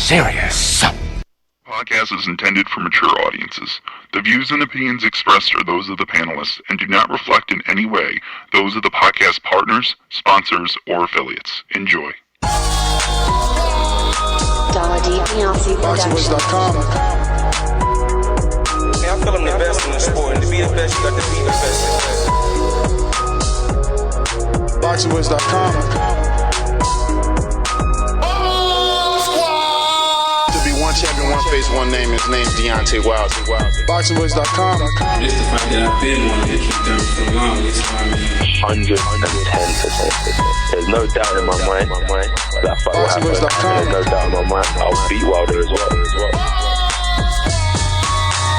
serious. Podcast is intended for mature audiences. The views and opinions expressed are those of the panelists and do not reflect in any way those of the podcast partners, sponsors, or affiliates. Enjoy. Boxingwiz.com. I feel I'm the best in the sport, and to be the best, you got to be the best. Boxingwiz.com. To be one champion, one face, one name. His name's Deontay Wilder. Boxingwiz.com. Just the fact that I've been one that keep them for the longest. 110%. There's no doubt in my mind that fight will happen. There's no doubt in my mind I'll beat Wilder as well.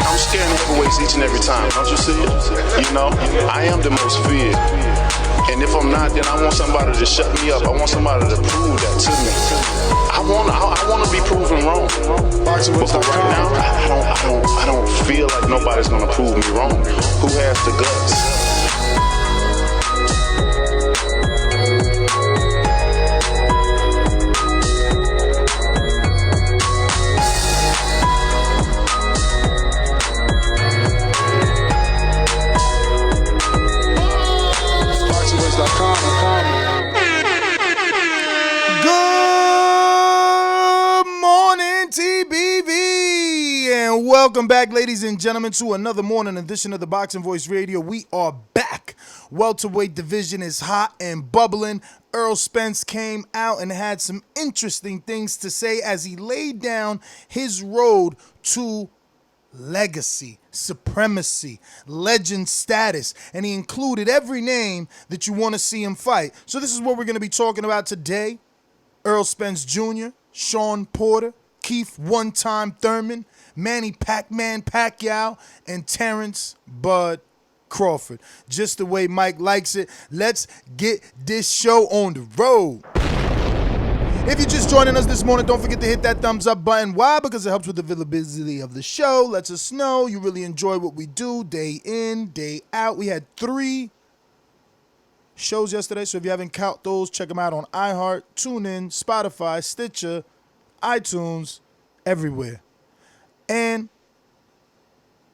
I'm scaring heavyweights each and every time. Don't you see it? You know, I am the most feared. And if I'm not, then I want somebody to shut me up. I want somebody to prove that to me. I want to be proven wrong. But for right now, I don't feel like nobody's gonna prove me wrong. Who has the guts? Good morning, TBV, and welcome back, ladies and gentlemen, to another morning edition of the Boxing Voice Radio. We are back. Welterweight division is hot and bubbling. Errol Spence came out and had some interesting things to say as he laid down his road to legacy, supremacy, legend status, and he included every name that you want to see him fight. So this is what we're going to be talking about today. Errol Spence Jr., Shawn Porter, Keith One-Time Thurman, Manny Pac-Man Pacquiao, and Terence Bud Crawford. Just the way Mike likes it. Let's get this show on the road. If you're just joining us this morning, don't forget to hit that thumbs up button. Why? Because it helps with the visibility of the show. Lets us know you really enjoy what we do day in, day out. We had 3 shows yesterday, so if you haven't caught those, check them out on iHeart, TuneIn, Spotify, Stitcher, iTunes, everywhere. And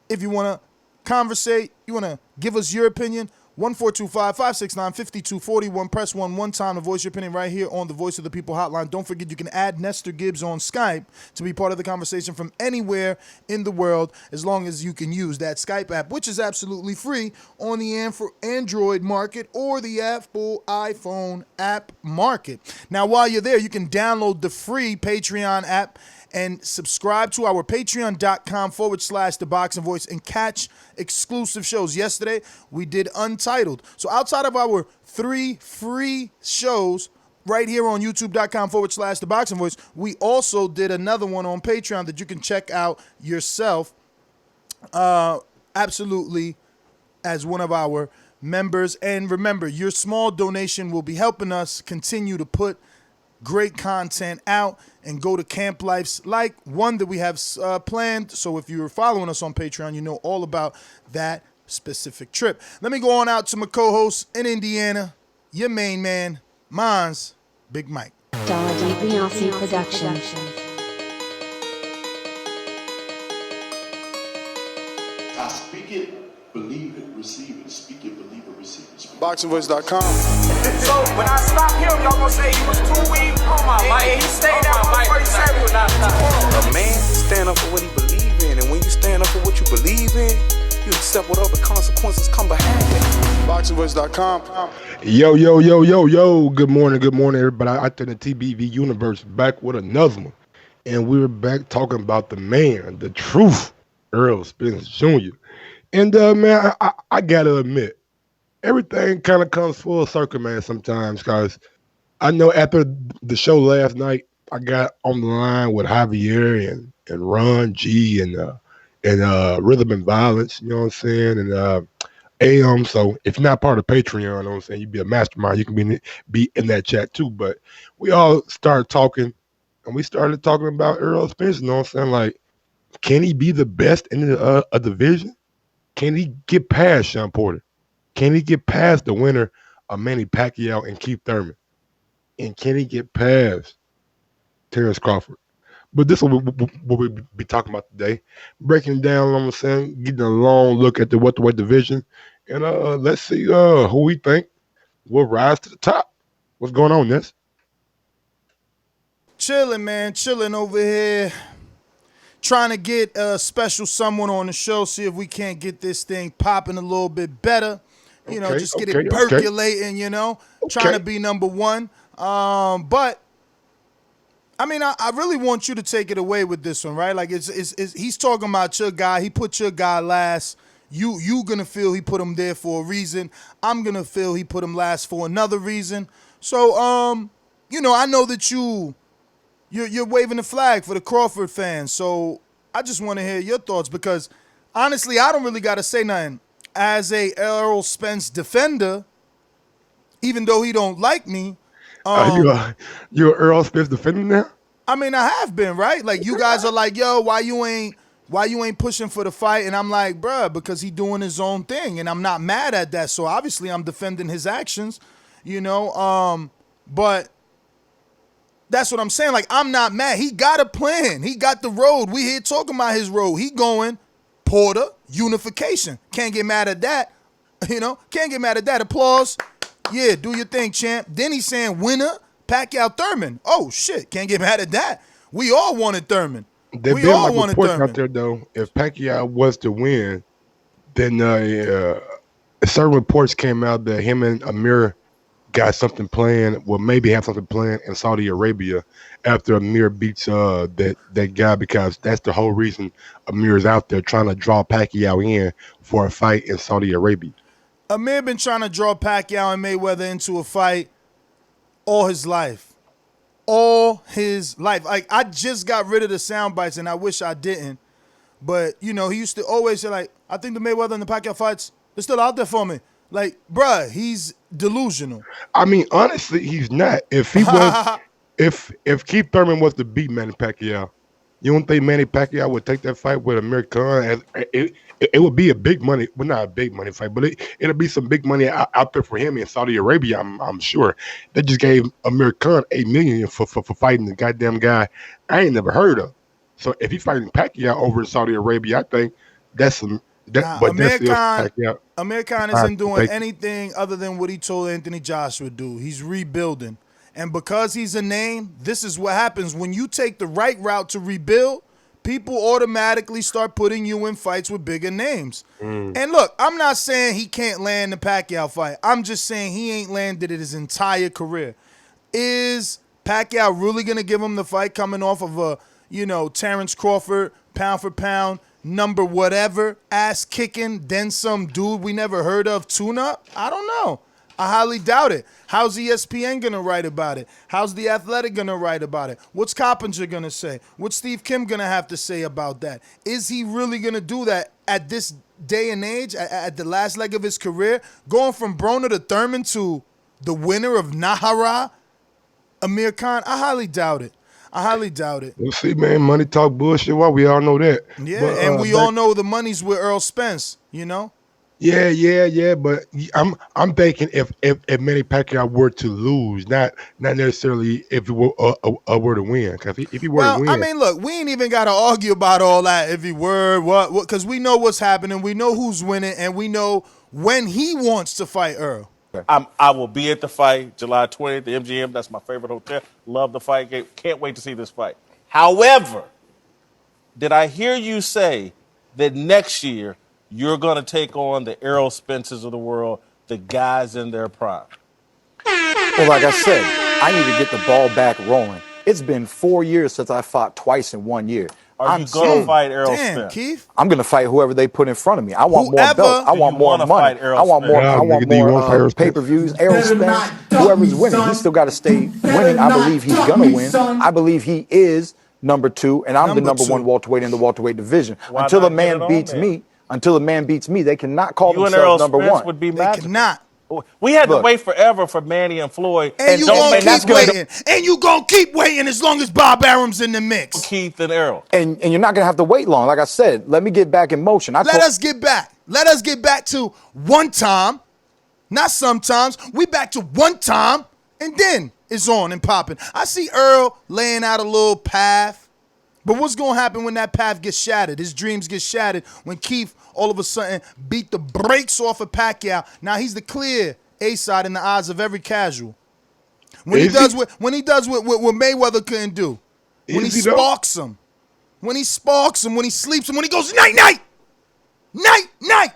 if you want to conversate, you want to give us your opinion, 1-425-569-5241. Press 1 one time to voice your opinion right here on the Voice of the People hotline. Don't forget you can add Nestor Gibbs on Skype to be part of the conversation from anywhere in the world, as long as you can use that Skype app, which is absolutely free on the Android market or the Apple iPhone app market. Now, while you're there, you can download the free Patreon app and subscribe to our patreon.com/The Boxing Voice and catch exclusive shows. Yesterday, we did Untitled. So outside of our 3 free shows right here on youtube.com/The Boxing Voice, we also did another one on Patreon that you can check out yourself, absolutely, as one of our members. And remember, your small donation will be helping us continue to put great content out and go to camp lives like one that we have planned. So if you're following us on Patreon, you know all about that specific trip. Let me go on out to my co-host in Indiana, your main man, mine's Big Mike. DiBiase Production. I speak it, believe it, receive it. Speak it, believe it, receive it. Boxingwiz.com. So when I stop him, y'all gonna say he was too weak. Oh my Mike, he stayed out 147. A man stand up for what he believe in, and when you stand up for what you believe in, you accept whatever consequences come behind it. Boxingwiz.com. Yo. Good morning, everybody. Out there in the TBV universe, back with another one. And we're back talking about the man, the truth, Errol Spence Jr. And, man, I got to admit, everything kind of comes full circle, man, sometimes, because I know after the show last night, I got on the line with Javier and Ron G and Rhythm and Violence, you know what I'm saying, and AM. So if you're not part of Patreon, you know what I'm saying, you be a mastermind, you can be in that chat too. But we all started talking, and we started talking about Errol Spence, you know what I'm saying, like, can he be the best in a division? Can he get past Shawn Porter? Can he get past the winner of Manny Pacquiao and Keith Thurman? And can he get past Terence Crawford? But this is what we'll be talking about today. Breaking down, you know what I'm saying, getting a long look at the welterweight division. And let's see who we think will rise to the top. What's going on, Ness? Chilling, man. Chilling over here. Trying to get a special someone on the show, see if we can't get this thing popping a little bit better. You know, just get it percolating, you know. Trying to be number one. But I mean, I really want you to take it away with this one, right? Like it's he's talking about your guy. He put your guy last. You gonna feel he put him there for a reason. I'm gonna feel he put him last for another reason. So you know, I know that you're waving the flag for the Crawford fans. So I just want to hear your thoughts because honestly, I don't really gotta say nothing. As a Errol Spence defender, even though he don't like me. You're Errol Spence defender now? I mean, I have been, right? Like you guys are like, yo, why you ain't pushing for the fight? And I'm like, bruh, because he doing his own thing, and I'm not mad at that. So obviously, I'm defending his actions, you know. But that's what I'm saying. Like I'm not mad. He got a plan. He got the road. We here talking about his road. He going Porter unification. Can't get mad at that, you know. Can't get mad at that. Applause. Yeah, do your thing, champ. Then he's saying winner, Pacquiao Thurman. Oh, shit. Can't get mad at that. We all wanted Thurman. We all wanted Thurman. Out there, though, if Pacquiao was to win, then certain reports came out that him and Amir got something planned, well, maybe have something planned in Saudi Arabia after Amir beats that guy, because that's the whole reason Amir is out there trying to draw Pacquiao in for a fight in Saudi Arabia. Amir been trying to draw Pacquiao and Mayweather into a fight all his life. All his life. Like, I just got rid of the sound bites, and I wish I didn't. But, you know, he used to always say, like, I think the Mayweather and the Pacquiao fights, they're still out there for me. Like, bruh, he's delusional. I mean, honestly, he's not. If he was, if Keith Thurman was to beat Manny Pacquiao, you don't think Manny Pacquiao would take that fight with Amir Khan? It would be a big money, well, not a big money fight, but it'll be some big money out there for him in Saudi Arabia. I'm sure. They just gave Amir Khan $8 million for fighting the goddamn guy I ain't never heard of. So if he's fighting Pacquiao over in Saudi Arabia, I think that's some. Amir Khan isn't doing anything other than what he told Anthony Joshua to do. He's rebuilding. And because he's a name, this is what happens. When you take the right route to rebuild, people automatically start putting you in fights with bigger names. And look, I'm not saying he can't land the Pacquiao fight. I'm just saying he ain't landed it his entire career. Is Pacquiao really going to give him the fight coming off of a, you know, Terence Crawford, pound for pound, number whatever, ass kicking, then some dude we never heard of tune-up? I don't know. I highly doubt it. How's ESPN going to write about it? How's The Athletic going to write about it? What's Coppinger going to say? What's Steve Kim going to have to say about that? Is he really going to do that at this day and age, at the last leg of his career? Going from Broner to Thurman to the winner of Nahara, Amir Khan? I highly doubt it. I highly doubt it. We'll see, man. Money talk bullshit. Well, we all know that. Yeah, but, and we all know the money's with Errol Spence, you know? Yeah. But I'm thinking if Manny Pacquiao were to lose, not necessarily if he were to win. Because if he were to win, I mean, look, we ain't even got to argue about all that. If he were what, because we know what's happening, we know who's winning, and we know when he wants to fight Earl. I will be at the fight July 20th, the MGM. That's my favorite hotel. Love the fight game. Can't wait to see this fight. However, did I hear you say that next year you're going to take on the Errol Spences of the world, the guys in their prime? Well, like I said, I need to get the ball back rolling. It's been 4 years since I fought twice in 1 year. Are you going to fight Errol Spence? Keith? I'm going to fight whoever they put in front of me. I want more belts. I want more money. I want more pay-per-views. Errol Spence, whoever's winning, he's still got to stay winning. I believe he's going to win. I believe he is number two, and I'm the number one welterweight in the welterweight division. Until a man beats me, they cannot call themselves number one. Would be they cannot. We had to wait forever for Manny and Floyd. And you gonna keep waiting. And you gonna keep waiting as long as Bob Arum's in the mix. Keith and Errol. And you're not gonna have to wait long. Like I said, let me get back in motion. Let us get back. Let us get back to one time, not sometimes. We back to one time, and then it's on and popping. I see Earl laying out a little path. But what's going to happen when that path gets shattered? His dreams get shattered when Keith all of a sudden beat the brakes off of Pacquiao. Now he's the clear A-side in the eyes of every casual. When he does what Mayweather couldn't do. When he sparks him. When he sparks him, when he sleeps him, when he goes night night. Night night.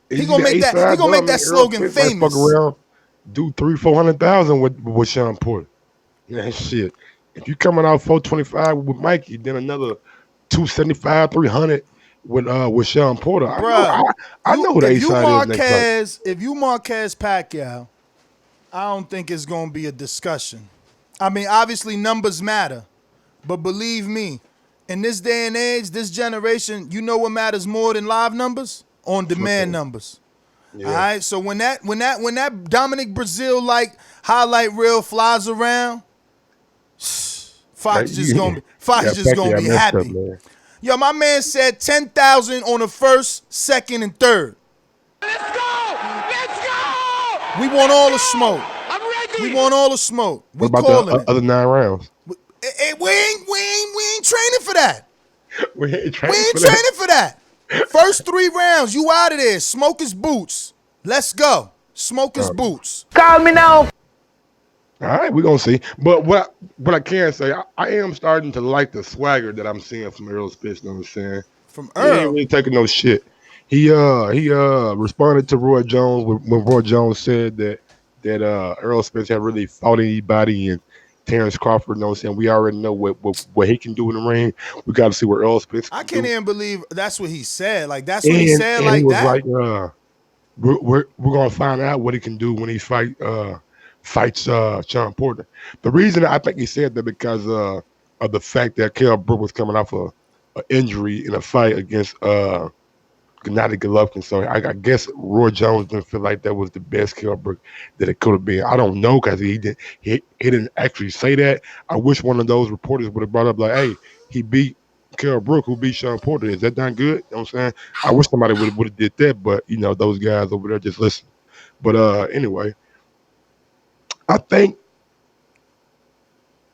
He gonna make that slogan famous. Fuck around, do 300,000-400,000 with Shawn Porter. Yeah, shit. If you coming out 425 with Mikey, then another 275, 300 with Shawn Porter. Bruh, I know who the A-side is next fight. If you Marquez Pacquiao, I don't think it's gonna be a discussion. I mean, obviously numbers matter, but believe me, in this day and age, this generation, you know what matters more than live numbers? On-demand numbers. Yeah. All right. So when that Dominic Brazil like highlight reel flies around, Fox just gonna be happy. Yo, my man said 10,000 on the first, second, and third. Let's go! Let's go! We want all the smoke. I'm ready. We want all the smoke. What about the other 9 rounds? We ain't training for that. We ain't training for that. First 3 rounds, you out of there. Smoke his boots. Let's go. Smoke his boots. Call me now. All right, we're going to see. But what I can say, I am starting to like the swagger that I'm seeing from Errol Spence, you know what I'm saying? From Earl? He ain't really taking no shit. He responded to Roy Jones when Roy Jones said that Errol Spence had really fought anybody, and Terence Crawford, you know what I'm saying? We already know what he can do in the ring. We got to see what Errol Spence can I can't do. even believe that's what he said. Like, that's what he said like he was that? Like, we're going to find out what he can do when he fights Shawn Porter. The reason I think he said that because of the fact that Kell Brook was coming off an injury in a fight against Gennady Golovkin. So I guess Roy Jones didn't feel like that was the best Kell Brook that it could have been. I don't know because he didn't actually say that. I wish one of those reporters would have brought up like, hey, he beat Kell Brook, who beat Shawn Porter. Is that not good? You know what I'm saying? I wish somebody would have did that, but you know, those guys over there just listen. But anyway, I think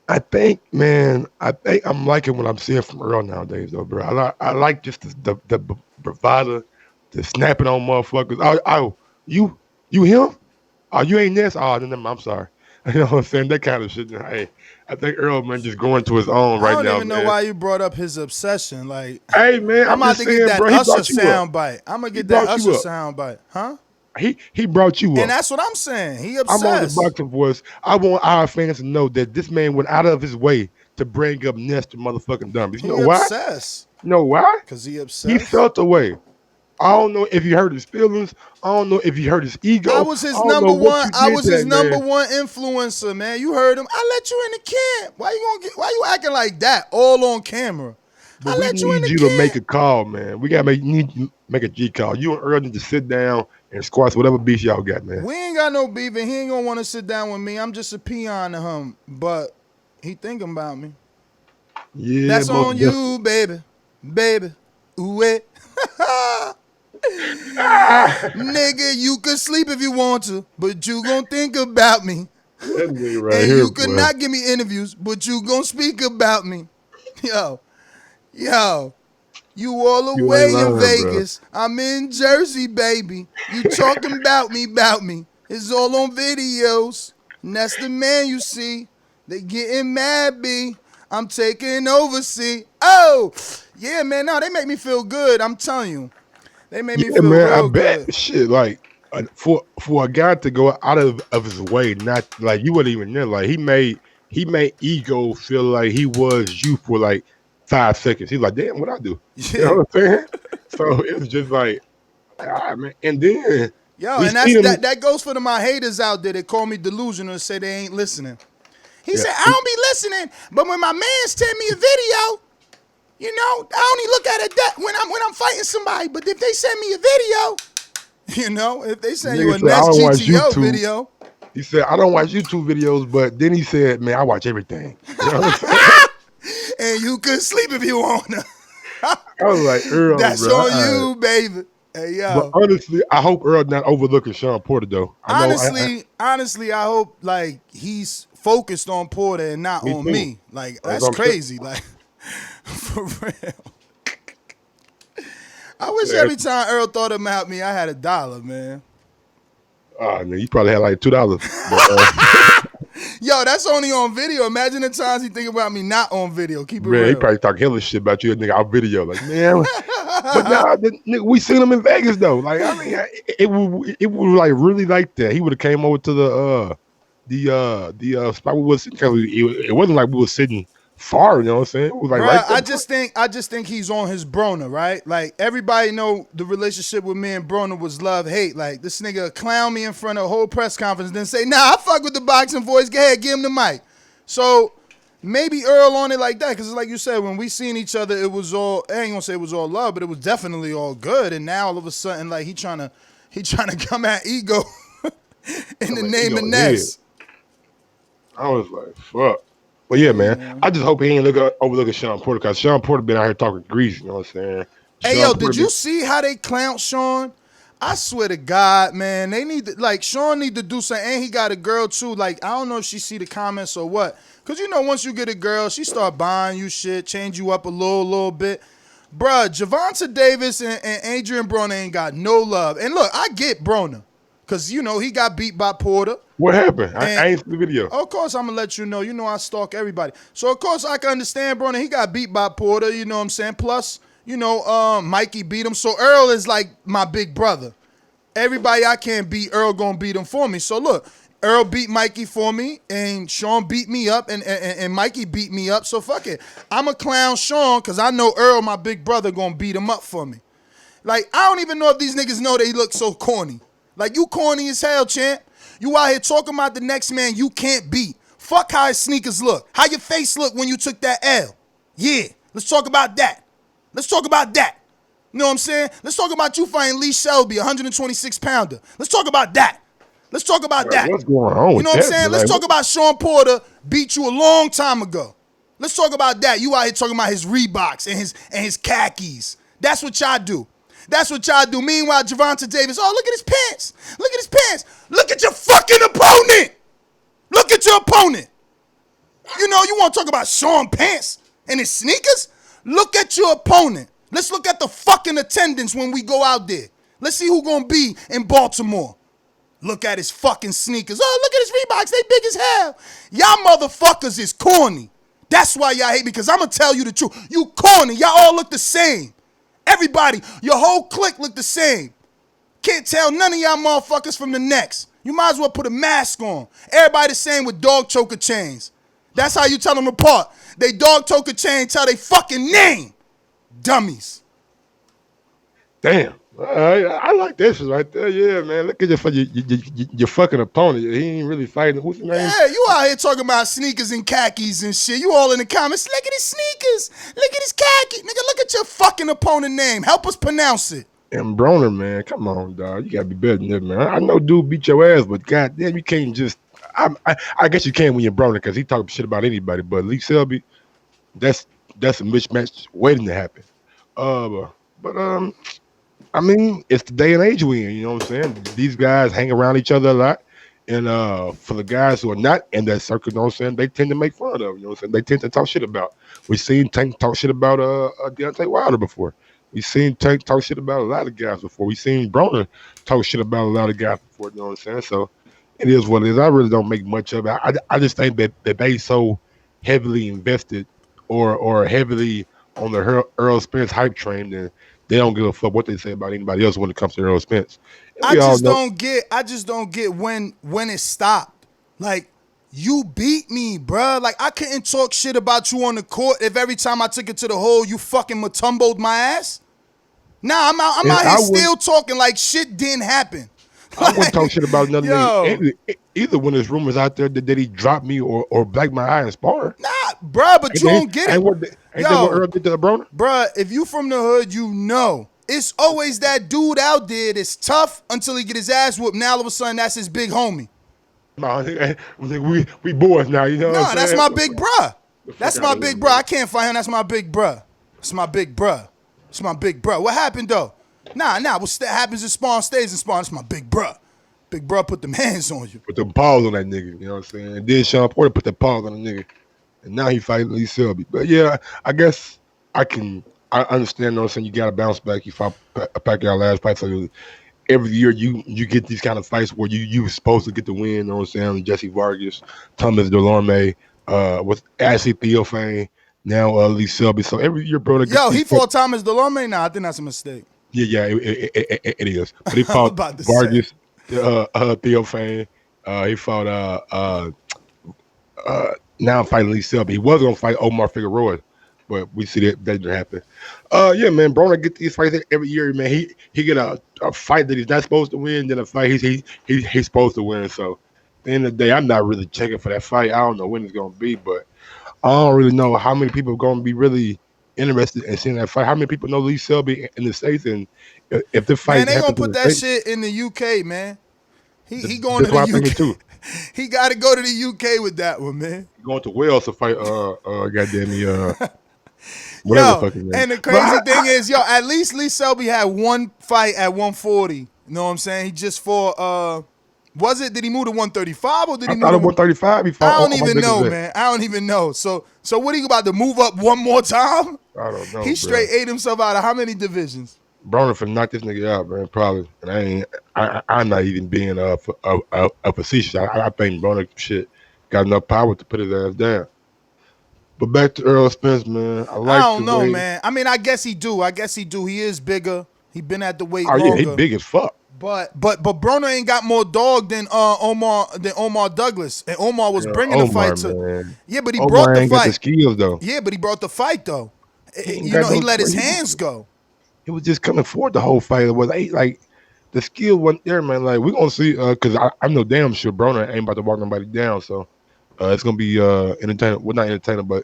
I'm liking what I'm seeing from Earl nowadays, though, bro. I like just the bravado, the snapping on motherfuckers. Oh, you him? Oh, you ain't this? Oh, then I'm sorry. You know what I'm saying? That kind of shit. Hey, I think Earl, man, just going to his own right now. I don't even know why you brought up his obsession. Like, hey, man, I'm about to get that Usher soundbite. I'm gonna get that Usher soundbite, huh? He brought you up. And that's what I'm saying. He obsessed. I'm on the Boxing Voice. I want our fans to know that this man went out of his way to bring up Nestor motherfucking Dummies. You know why? Obsessed. You know why? Because he obsessed. He felt the way. I don't know if he hurt his feelings. I don't know if he hurt his ego. I was his number one. I was his number one influencer, man. You heard him. I let you in the camp. Why you acting like that all on camera? But I need you to make a call, man. We gotta need you make a G call. You and Earl need to sit down and squash whatever beef y'all got, man. We ain't got no beef, and he ain't gonna want to sit down with me. I'm just a peon to him, but he thinking about me. Yeah, that's on you, baby. Ooh, it. Nigga, you could sleep if you want to, but you gonna think about me. Right and here, you could not give me interviews, but you gonna speak about me. Yo, you all the way in Vegas. Bro. I'm in Jersey, baby. You talking about me. It's all on videos. And that's the man you see. They getting mad, B. I'm taking over, see. Oh, yeah, man. No, they make me feel good. I'm telling you. They made me feel real good. Shit, like, for a guy to go out of his way, not like you wouldn't even know. Like, he made ego feel like he was you for like 5 seconds. He's like, damn, what I do? You know what I'm saying? So it was just like, man. And then and that goes for my haters out there that call me delusional and say they ain't listening. He said, I don't be listening, but when my mans send me a video, you know, I only look at it that when I'm fighting somebody. But if they send me a video, you know, if they send you a next GTO video. He said, I don't watch YouTube videos, but then he said, man, I watch everything. You know what I'm saying? And you could sleep if you want to. I was like, Earl, that's bro. On you, baby. Hey, yo. But honestly, I hope Earl not overlooking Shawn Porter, though. Honestly, I hope, like, he's focused on Porter and not on me. Like, that's crazy. Like, For real. I wish every time Earl thought about me, I had $1, man. Oh, man, you probably had like $2. Yo, that's only on video. Imagine the times he think about me not on video. Keep it real. He probably talk hella shit about you, nigga, out video. Like, man, but nah, nigga, we seen him in Vegas though. Like, I mean, it was like really like that. He would have came over to the spot we was sitting. It wasn't like we were sitting far, you know what I'm saying? It was like Bruh, right there. I just think he's on his Broner, right? Like, everybody know the relationship with me and Broner was love-hate. Like, this nigga clown me in front of a whole press conference, then say, nah, I fuck with the boxing voice. Go ahead, give him the mic. So maybe Earl on it like that, because like you said, when we seen each other, it was all, I ain't gonna say it was all love, but it was definitely all good. And now all of a sudden, like, he trying to come at ego in the name of Ness. I was like, fuck. But yeah, man, I just hope he ain't overlooking Shawn Porter, because Shawn Porter been out here talking grease, you know what I'm saying? Hey, yo, did you see how they clowned Shawn? I swear to God, man, they need to, like, Shawn need to do something, and he got a girl too. Like, I don't know if she see the comments or what, because you know once you get a girl, she start buying you shit, change you up a little bit. Bruh, Gervonta Davis and Adrian Broner ain't got no love. And look, I get Broner, because, you know, he got beat by Porter. What happened? I ain't seen the video. Of course, I'm going to let you know. You know I stalk everybody. So, of course, I can understand, Broner. He got beat by Porter, you know what I'm saying? Plus, you know, Mikey beat him. So, Earl is like my big brother. Everybody I can't beat, Earl going to beat him for me. So, look, Earl beat Mikey for me, and Shawn beat me up, and Mikey beat me up. So, fuck it. I'm a clown Shawn because I know Earl, my big brother, going to beat him up for me. Like, I don't even know if these niggas know they look so corny. Like, you corny as hell, champ. You out here talking about the next man you can't beat. Fuck how his sneakers look. How your face look when you took that L. Yeah, let's talk about that. Let's talk about that. You know what I'm saying? Let's talk about you fighting Lee Shelby, 126-pounder. Let's talk about that. Let's talk about that. What's going on? You know what I'm saying? Let's talk about Shawn Porter beat you a long time ago. Let's talk about that. You out here talking about his Reeboks and his khakis. That's what y'all do. That's what y'all do. Meanwhile, Gervonta Davis, oh, look at his pants. Look at his pants. Look at your fucking opponent. Look at your opponent. You know, you want to talk about Shawn pants and his sneakers? Look at your opponent. Let's look at the fucking attendance when we go out there. Let's see who's going to be in Baltimore. Look at his fucking sneakers. Oh, look at his Reeboks. They big as hell. Y'all motherfuckers is corny. That's why y'all hate me, because I'm going to tell you the truth. You corny. Y'all all look the same. Everybody, your whole clique look the same. Can't tell none of y'all motherfuckers from the next. You might as well put a mask on. Everybody the same with dog choker chains. That's how you tell them apart. They dog choker chain, tell they fucking name. Dummies. Damn. I like this right there. Yeah, man. Look at your fucking opponent. He ain't really fighting. Who's his name? Yeah, you out here talking about sneakers and khakis and shit. You all in the comments. Look at his sneakers. Look at his khaki. Nigga, look at your fucking opponent name. Help us pronounce it. And Broner, man. Come on, dog. You gotta be better than that, man. I know dude beat your ass, but goddamn, you can't just. I guess you can when you're Broner, because he talk shit about anybody. But Lee Selby, that's a mismatch waiting to happen. I mean, it's the day and age we in, you know what I'm saying? These guys hang around each other a lot. And for the guys who are not in that circle, you know what I'm saying, they tend to make fun of, you know what I'm saying? They tend to talk shit about. We've seen Tank talk shit about Deontay Wilder before. We've seen Tank talk shit about a lot of guys before. We've seen Broner talk shit about a lot of guys before, you know what I'm saying? So it is what it is. I really don't make much of it. I just think that they so heavily invested or heavily on the Errol Spence hype train that they don't give a fuck what they say about anybody else when it comes to Errol Spence. I just don't get when it stopped. Like, you beat me, bruh. Like, I couldn't talk shit about you on the court if every time I took it to the hole, you fucking matumboed my ass. Nah, I'm out here still talking like shit didn't happen. I wouldn't talk shit about nothing either when there's rumors out there that he dropped me or blacked my eye and spar. Nah, bruh, but you don't get it. Ain't that what Earl did to the Broner? Bruh, if you from the hood, you know. It's always that dude out there that's tough until he get his ass whooped. Now all of a sudden, that's his big homie. No, we boys now, you know what I'm saying? That's my big bruh. That's my big bruh. I can't fight him. That's my big bruh. That's my big bruh. That's my big bruh. What happened, though? Nah. What happens in Spawn stays in Spawn. That's my big bruh. Big bruh put them hands on you. Put them paws on that nigga, you know what I'm saying? And then Shawn Porter put the paws on the nigga. And now he fighting Lee Selby. But yeah, I guess I understand. No, saying you got to bounce back. You fought Pacquiao last fight, so every year you get these kind of fights where you supposed to get the win. You know what I'm saying? Jesse Vargas, Thomas Delorme, with Ashley Theophane, now Lee Selby. So every year, bro. Yo, he fought Thomas Delorme. Nah, I think that's a mistake. Yeah, it is. But he fought Vargas, Theophane. He fought now fighting Lee Selby. He was gonna fight Omar Figueroa, but we see that didn't happen. Yeah, man, Broner get these fights every year, man. He get a fight that he's not supposed to win, then a fight he's supposed to win. So at the end of the day, I'm not really checking for that fight. I don't know when it's gonna be, but I don't really know how many people are gonna be really interested in seeing that fight. How many people know Lee Selby in the States? And if the fight, man, they gonna put that shit in the UK, man. He going to the UK too. He got to go to the UK with that one, man. Going to Wales to fight. Goddamn me. Yo, and the crazy thing is, at least Lee Selby had one fight at 140. You know what I'm saying? He just fought. Did he move to 135 or did he move to 135? He fought. I don't even know, man. I don't even know. So what are you about to move up one more time? I don't know. He straight ate himself out of how many divisions? Broner for knock this nigga out, man. Probably. And I'm not even being a facetious. I think Broner shit got enough power to put his ass down. But back to Errol Spence, man. I don't know, man. I mean, I guess he do. He is bigger. He been at the weight longer. Yeah, he big as fuck. But Broner ain't got more dog than Omar Douglas, and Omar was bringing the fight to. Man. Yeah, but he Omar brought the ain't fight. Got the skills though. Yeah, but he brought the fight though. He let his hands go. He was just coming forward the whole fight. It was like the skill wasn't there, man. Like we're gonna see, because I know damn sure Broner ain't about to walk nobody down. So it's gonna be entertaining. Well, not entertaining, but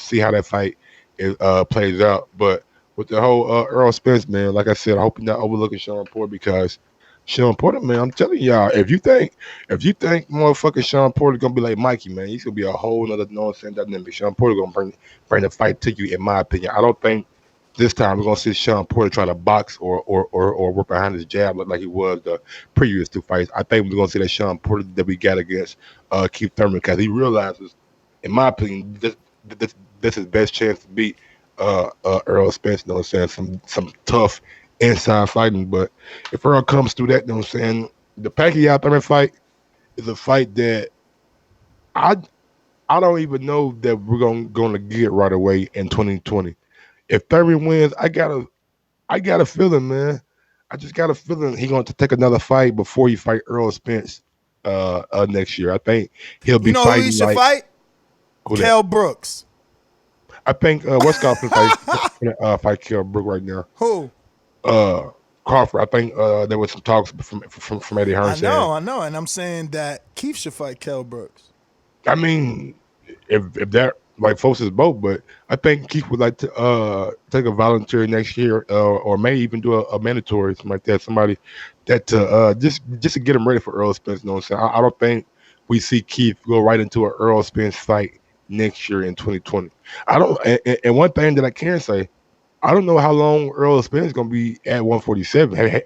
see how that fight plays out. But with the whole Errol Spence, man, like I said, I hope you're not overlooking Shawn Porter, because Shawn Porter, man, I'm telling y'all, if you think motherfucking Shawn Porter gonna be like Mikey, man, he's gonna be a whole nother nonsense dynamic. Shawn Porter gonna bring the fight to you, in my opinion. I don't think this time we're gonna see Shawn Porter try to box or work behind his jab like he was the previous two fights. I think we're gonna see that Shawn Porter that we got against Keith Thurman, because he realizes, in my opinion, this is his best chance to beat Errol Spence. You know what I'm saying? Some tough inside fighting. But if Errol comes through that, you know what I'm saying, the Pacquiao Thurman fight is a fight that I don't even know that we're gonna get right away in 2020. If Thurman wins, I got a feeling, man. I just got a feeling he's going to take another fight before he fight Errol Spence next year. I think he'll be fighting. Who he should fight? Kell Brooks. I think what's Crawford fight Kell Brooks right now? Who? Crawford. I think there was some talks from Eddie Hearn. I know, and I'm saying that Keith should fight Kell Brooks. I mean, if that like folks is both, but I think Keith would like to take a voluntary next year, or may even do a mandatory, something like that. Somebody that just to get him ready for Errol Spence. You know what I'm saying? I don't think we see Keith go right into an Errol Spence fight next year in 2020. I don't. And one thing that I can say, I don't know how long Errol Spence is gonna be at 147.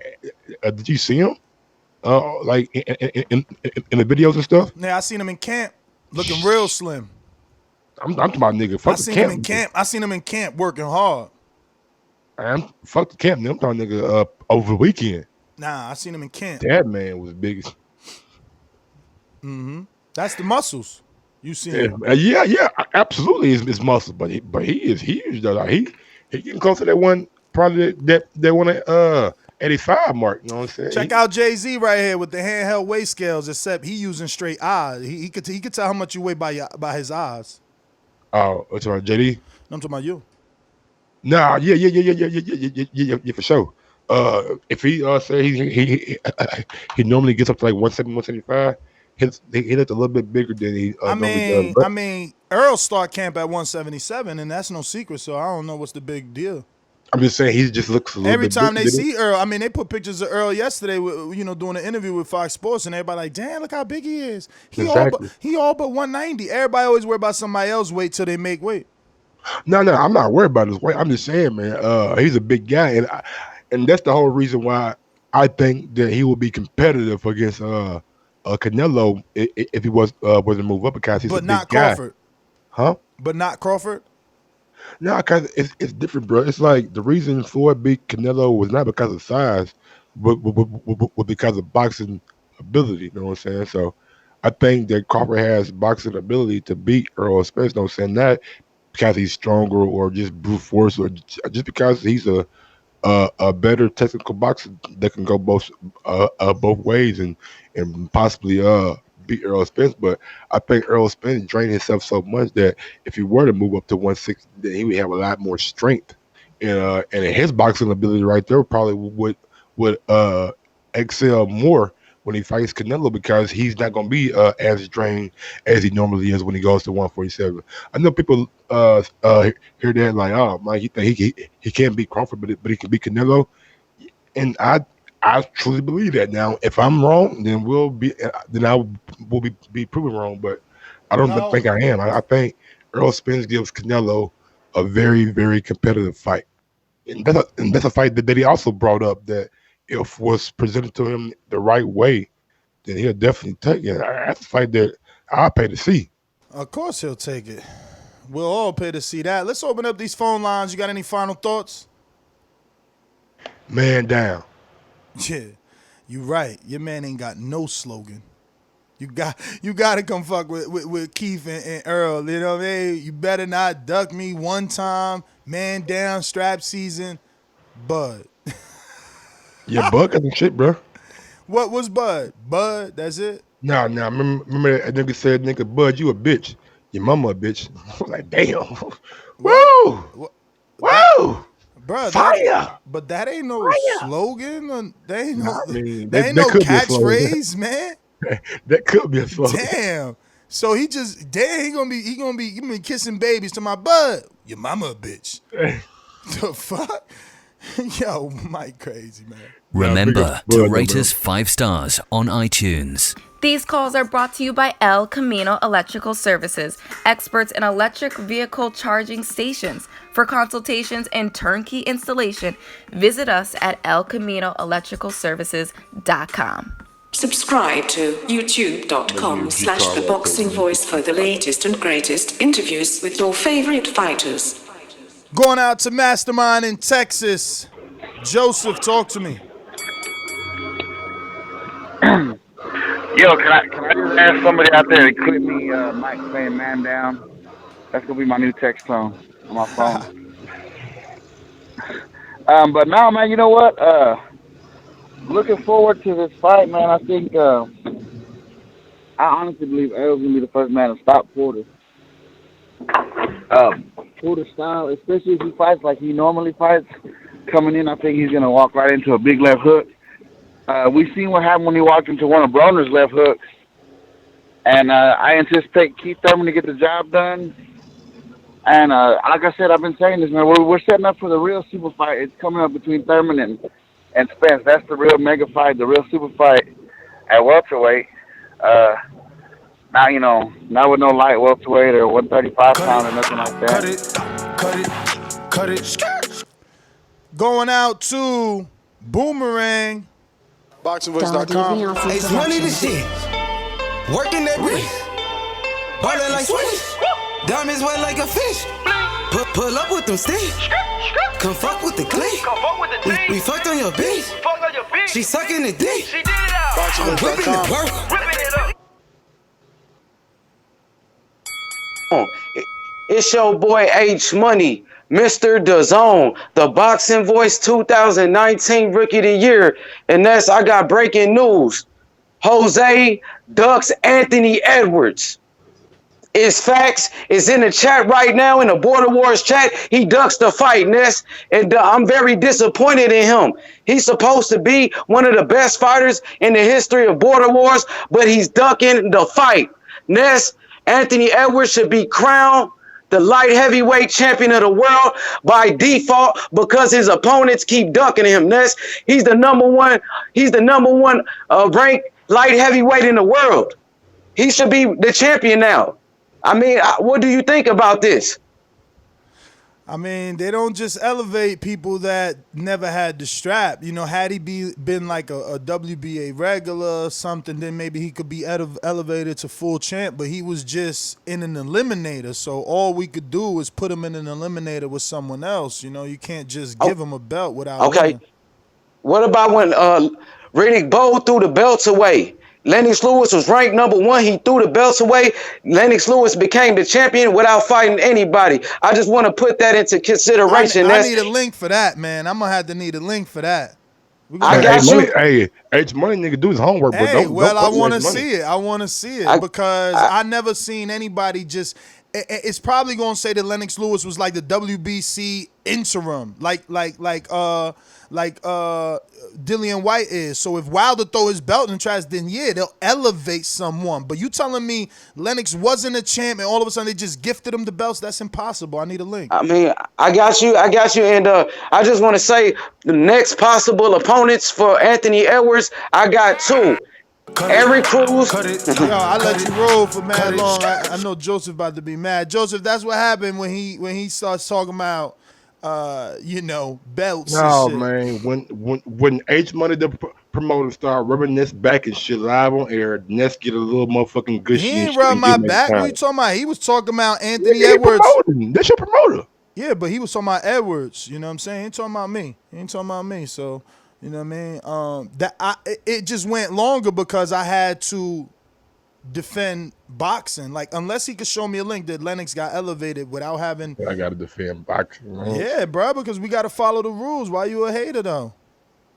Did you see him? Like in the videos and stuff? Yeah, I seen him in camp, looking real slim. I'm talking about nigga. Fuck the camp. Him in camp. I seen him in camp working hard. Fuck the camp. I'm talking nigga over the weekend. Nah, I seen him in camp. That man was big. Mm-hmm. That's the muscles. You see him? Yeah, absolutely. It's muscles, but he is huge though. Like, he getting close to that one, probably that one at 85 mark. You know what I'm saying? Check out Jay-Z right here with the handheld weight scales. Except he using straight eyes. He could tell how much you weigh by his eyes. Oh, what's about JD? I'm talking about you. Nah, yeah, for sure. If he say he normally gets up to like 170, 175, he looked a little bit bigger than he normally does. I mean, Earl start camp at 177, and that's no secret. So I don't know what's the big deal. I'm just saying he just looks a little every bit time big, they see Earl. I mean, they put pictures of Earl yesterday, doing an interview with Fox Sports, and everybody like, damn, look how big he is. He all but 190. Everybody always worry about somebody else weight till they make weight. No, I'm not worried about his weight. I'm just saying, man, he's a big guy, and that's the whole reason why I think that he will be competitive against Canelo if he was to move up, because he's a big guy. But not Crawford. Huh? But not Crawford. No, because it's different, bro. It's like the reason Floyd beat Canelo was not because of size, but because of boxing ability. You know what I'm saying? So I think that Crawford has boxing ability to beat Errol Spence. You know what I'm saying? Not because he's stronger or just brute force or just because he's a better technical boxer that can go both ways and possibly beat Errol Spence. But I think Errol Spence drained himself so much that if he were to move up to 160, then he would have a lot more strength. And his boxing ability right there probably would excel more when he fights Canelo because he's not going to be as drained as he normally is when he goes to 147. I know people hear that like, oh, man, he think he can't beat Crawford, but he can beat Canelo. And I truly believe that. Now, if I'm wrong, then I will be proven wrong. But I don't think I am. I think Errol Spence gives Canelo a very, very competitive fight. And that's a fight that he also brought up that if was presented to him the right way, then he'll definitely take it. That's a fight that I'll pay to see. Of course he'll take it. We'll all pay to see that. Let's open up these phone lines. You got any final thoughts? Man down. Yeah, you right. Your man ain't got no slogan. You got to come fuck with Keith and Earl. You know what I mean? You better not duck me one time. Man down, strap season, Bud. Yeah, Bud got some shit, bro. What was Bud? Bud, that's it? Nah. Remember that nigga said, nigga, Bud, you a bitch. Your mama a bitch. I was like, damn. Woo! Woo! Bro, fire! But that ain't no slogan. That ain't no, that ain't no catchphrase, man. That could be a slogan. Damn. So he gonna be kissing babies to my Bud. Your mama a bitch. The fuck? Yo, Mike crazy, man. Remember to rate us 5 stars on iTunes. These calls are brought to you by El Camino Electrical Services, experts in electric vehicle charging stations. For consultations and turnkey installation, visit us at elcaminoelectricalservices.com. Subscribe to youtube.com/theboxingvoice for the latest and greatest interviews with your favorite fighters. Going out to Mastermind in Texas. Joseph, talk to me. Yo, can I just ask somebody out there to clip me Mike saying man down? That's going to be my new text tone on my phone. But now, man, you know what? Looking forward to this fight, man. I think I honestly believe Errol's going to be the first man to stop Porter. Porter style, especially if he fights like he normally fights, coming in, I think he's going to walk right into a big left hook. We've seen what happened when he walked into one of Broner's left hooks. And I anticipate Keith Thurman to get the job done. And like I said, I've been saying this, man. We're setting up for the real super fight. It's coming up between Thurman and Spence. That's the real mega fight, the real super fight at welterweight. Now, you know, not with no light welterweight or 135 pound or nothing like that. Cut it. Going out to Boomerang. BoxingVoice.com. It's money to shit. Working that wrist. Ballin' like Swiss. Diamonds wet like a fish. Pull up with them sticks. Come fuck with the clique. We fucked on your bitch. She sucking the dick. I'm whipping the work. It's your boy H Money, Mr. Dazn, the Boxing Voice 2019 Rookie of the Year. And I got breaking news. Jose ducks Anthony Edwards. It's facts. It's in the chat right now, in the Border Wars chat. He ducks the fight, Ness. And I'm very disappointed in him. He's supposed to be one of the best fighters in the history of Border Wars, but he's ducking the fight. Ness, Anthony Edwards should be crowned the light heavyweight champion of the world by default because his opponents keep ducking him. Ness, he's the number one ranked light heavyweight in the world. He should be the champion now. I mean, what do you think about this? I mean, they don't just elevate people that never had the strap. You know, had he been like a WBA regular or something, then maybe he could be elevated to full champ, but he was just in an eliminator. So all we could do is put him in an eliminator with someone else. You know, you can't just give him a belt without winning. What about when Riddick Bowe threw the belts away? Lennox Lewis was ranked number 1. He threw the belts away. Lennox Lewis became the champion without fighting anybody. I just want to put that into consideration. I need a link for that, man. I'm going to have to need a link for that. I got you. Hey, H-Money nigga do his homework, bro. Hey, I want to see it. I want to see it because I never seen anybody just... It's probably going to say that Lennox Lewis was like the WBC interim, like Dillian White is. So if Wilder throw his belt and tries, then yeah, they'll elevate someone. But you telling me Lennox wasn't a champ and all of a sudden they just gifted him the belts? That's impossible. I need a link. I mean, I got you, and I just want to say the next possible opponents for Anthony Edwards, I got 2. Eric Cruz. Yo, I let you roll for mad long. I know Joseph about to be mad. Joseph, that's what happened when he starts talking about belts. No, and shit. man. When H-Money the promoter start rubbing Ness back and shit live on air, Ness get a little motherfucking gushy. He ain't rub my back. What you talking about? He was talking about Anthony Edwards. That's your promoter. Yeah, but he was talking about Edwards. You know what I'm saying? He ain't talking about me. He ain't talking about me. So. You know what I mean? It just went longer because I had to defend boxing. Like, unless he could show me a link that Lennox got elevated without having... I got to defend boxing. Right? Yeah, bro, because we got to follow the rules. Why you a hater, though?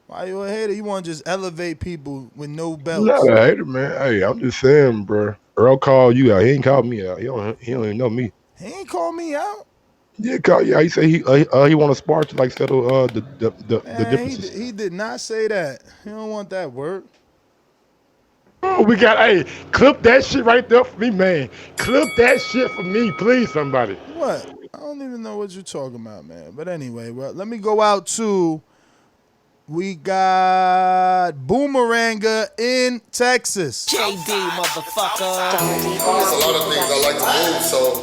Why you a hater? You want to just elevate people with no belts. I'm not a hater, man. Hey, I'm just saying, bro. Earl called you out. He ain't called me out. He don't even know me. He ain't called me out. Yeah, he said he want to spar to like settle the differences. He did not say that. He don't want that word. Oh, clip that shit right there for me, man. Clip that shit for me, please, somebody. What? I don't even know what you're talking about, man. But anyway, well, let me go out to. We got Boomeranger in Texas. JD, motherfucker. There's a lot of things I like to move, so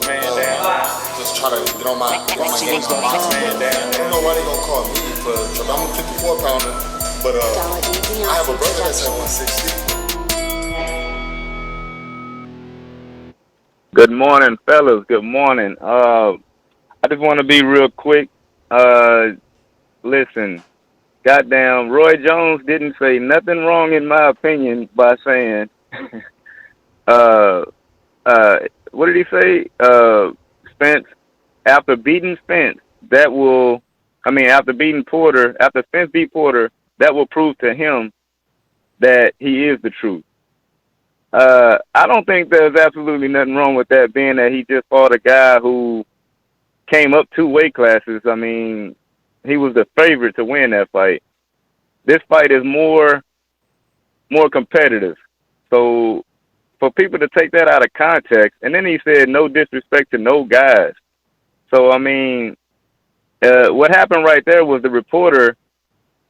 just try to get on my game. I don't know why they gonna call me for I'm a 54 pounder, but I have a brother that's at 160. Good morning, fellas. Good morning. I just want to be real quick. Listen. Goddamn, Roy Jones didn't say nothing wrong, in my opinion, by saying, what did he say? Spence, after beating Spence, after beating Porter, after Spence beat Porter, that will prove to him that he is the truth. I don't think there's absolutely nothing wrong with that, being that he just fought a guy who came up 2 weight classes. I mean, he was the favorite to win that fight. This fight is more competitive. So for people to take that out of context, and then he said no disrespect to no guys. So, I mean, what happened right there was the reporter,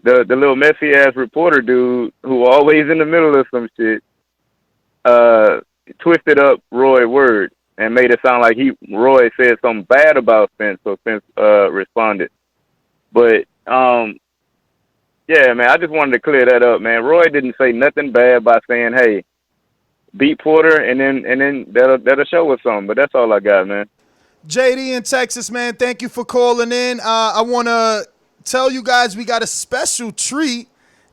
the little messy-ass reporter dude who always in the middle of some shit, twisted up Roy's word and made it sound like Roy said something bad about Spence, so Spence responded. But, yeah, man, I just wanted to clear that up, man. Roy didn't say nothing bad by saying, hey, beat Porter, and then that'll show us something. But that's all I got, man. JD in Texas, man, thank you for calling in. I want to tell you guys we got a special treat.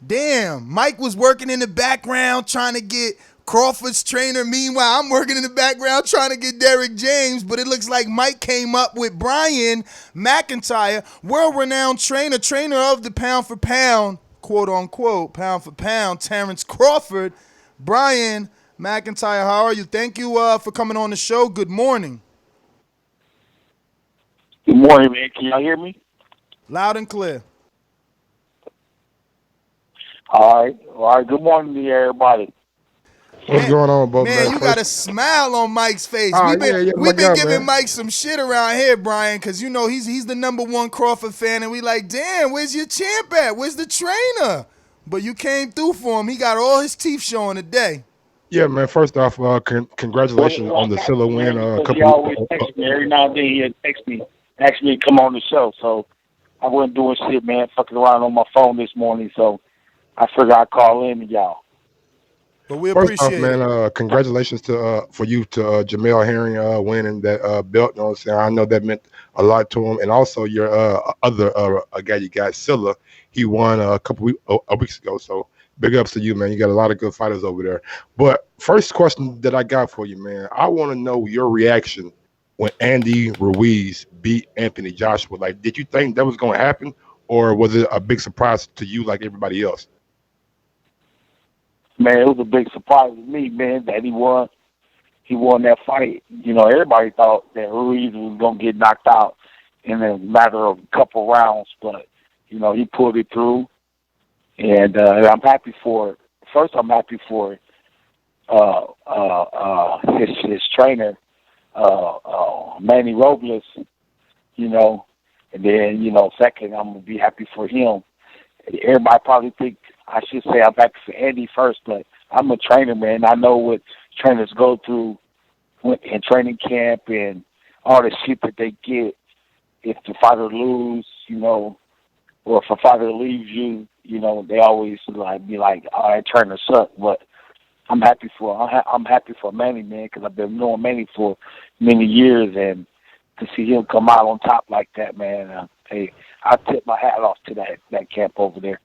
Damn, Mike was working in the background trying to get Crawford's trainer. Meanwhile, I'm working in the background trying to get Derrick James, but it looks like Mike came up with Brian McIntyre, world-renowned trainer of the pound for pound, quote-unquote, pound for pound, Terence Crawford. Brian McIntyre, how are you? Thank you for coming on the show. Good morning. Good morning, man. Can y'all hear me? Loud and clear. All right. Good morning to everybody. What's going on, Bo? Man, you got a smile on Mike's face. We've been giving Mike some shit around here, Brian, because, you know, he's the #1 Crawford fan, and we like, damn, where's your champ at? Where's the trainer? But you came through for him. He got all his teeth showing today. Yeah, man. First off, congratulations on the Silla win. He always text me every now and then. He'll text me asked me to come on the show. So I wasn't doing shit, man, fucking around on my phone this morning. So I figured I'd call in to y'all. But we First off, appreciate man, congratulations for you to Jamel Herring winning that belt. You know what I'm saying? I know that meant a lot to him. And also your other guy you got, Silla, he won a couple weeks ago. So big ups to you, man. You got a lot of good fighters over there. But first question that I got for you, man, I want to know your reaction when Andy Ruiz beat Anthony Joshua. Like, did you think that was going to happen, or was it a big surprise to you like everybody else? Man, it was a big surprise to me, man, that he won that fight. You know, everybody thought that Ruiz was going to get knocked out in a matter of a couple rounds, but, you know, he pulled it through, and I'm happy for it. First, I'm happy for his trainer, Manny Robles, you know, and then, you know, second, I'm going to be happy for him. Everybody probably think I should say I'm happy for Andy first, but I'm a trainer, man. I know what trainers go through in training camp and all the shit that they get if the fighter lose, you know, or if a fighter leaves you, you know, they always be like, "Oh, that trainer sucked." But I'm happy for Manny, man, because I've been knowing Manny for many years, and to see him come out on top like that, man, hey, I tip my hat off to that camp over there.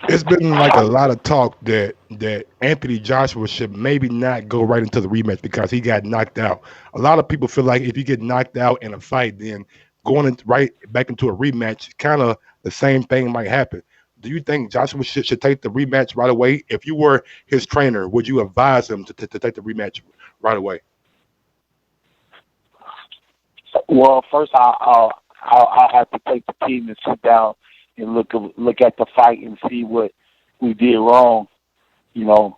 It's been like a lot of talk that Anthony Joshua should maybe not go right into the rematch because he got knocked out. A lot of people feel like if you get knocked out in a fight, then going right back into a rematch, kind of the same thing might happen. Do you think Joshua should take the rematch right away? If you were his trainer, would you advise him to take the rematch right away? Well, first I'll have to take the team and sit down and look at the fight and see what we did wrong, you know,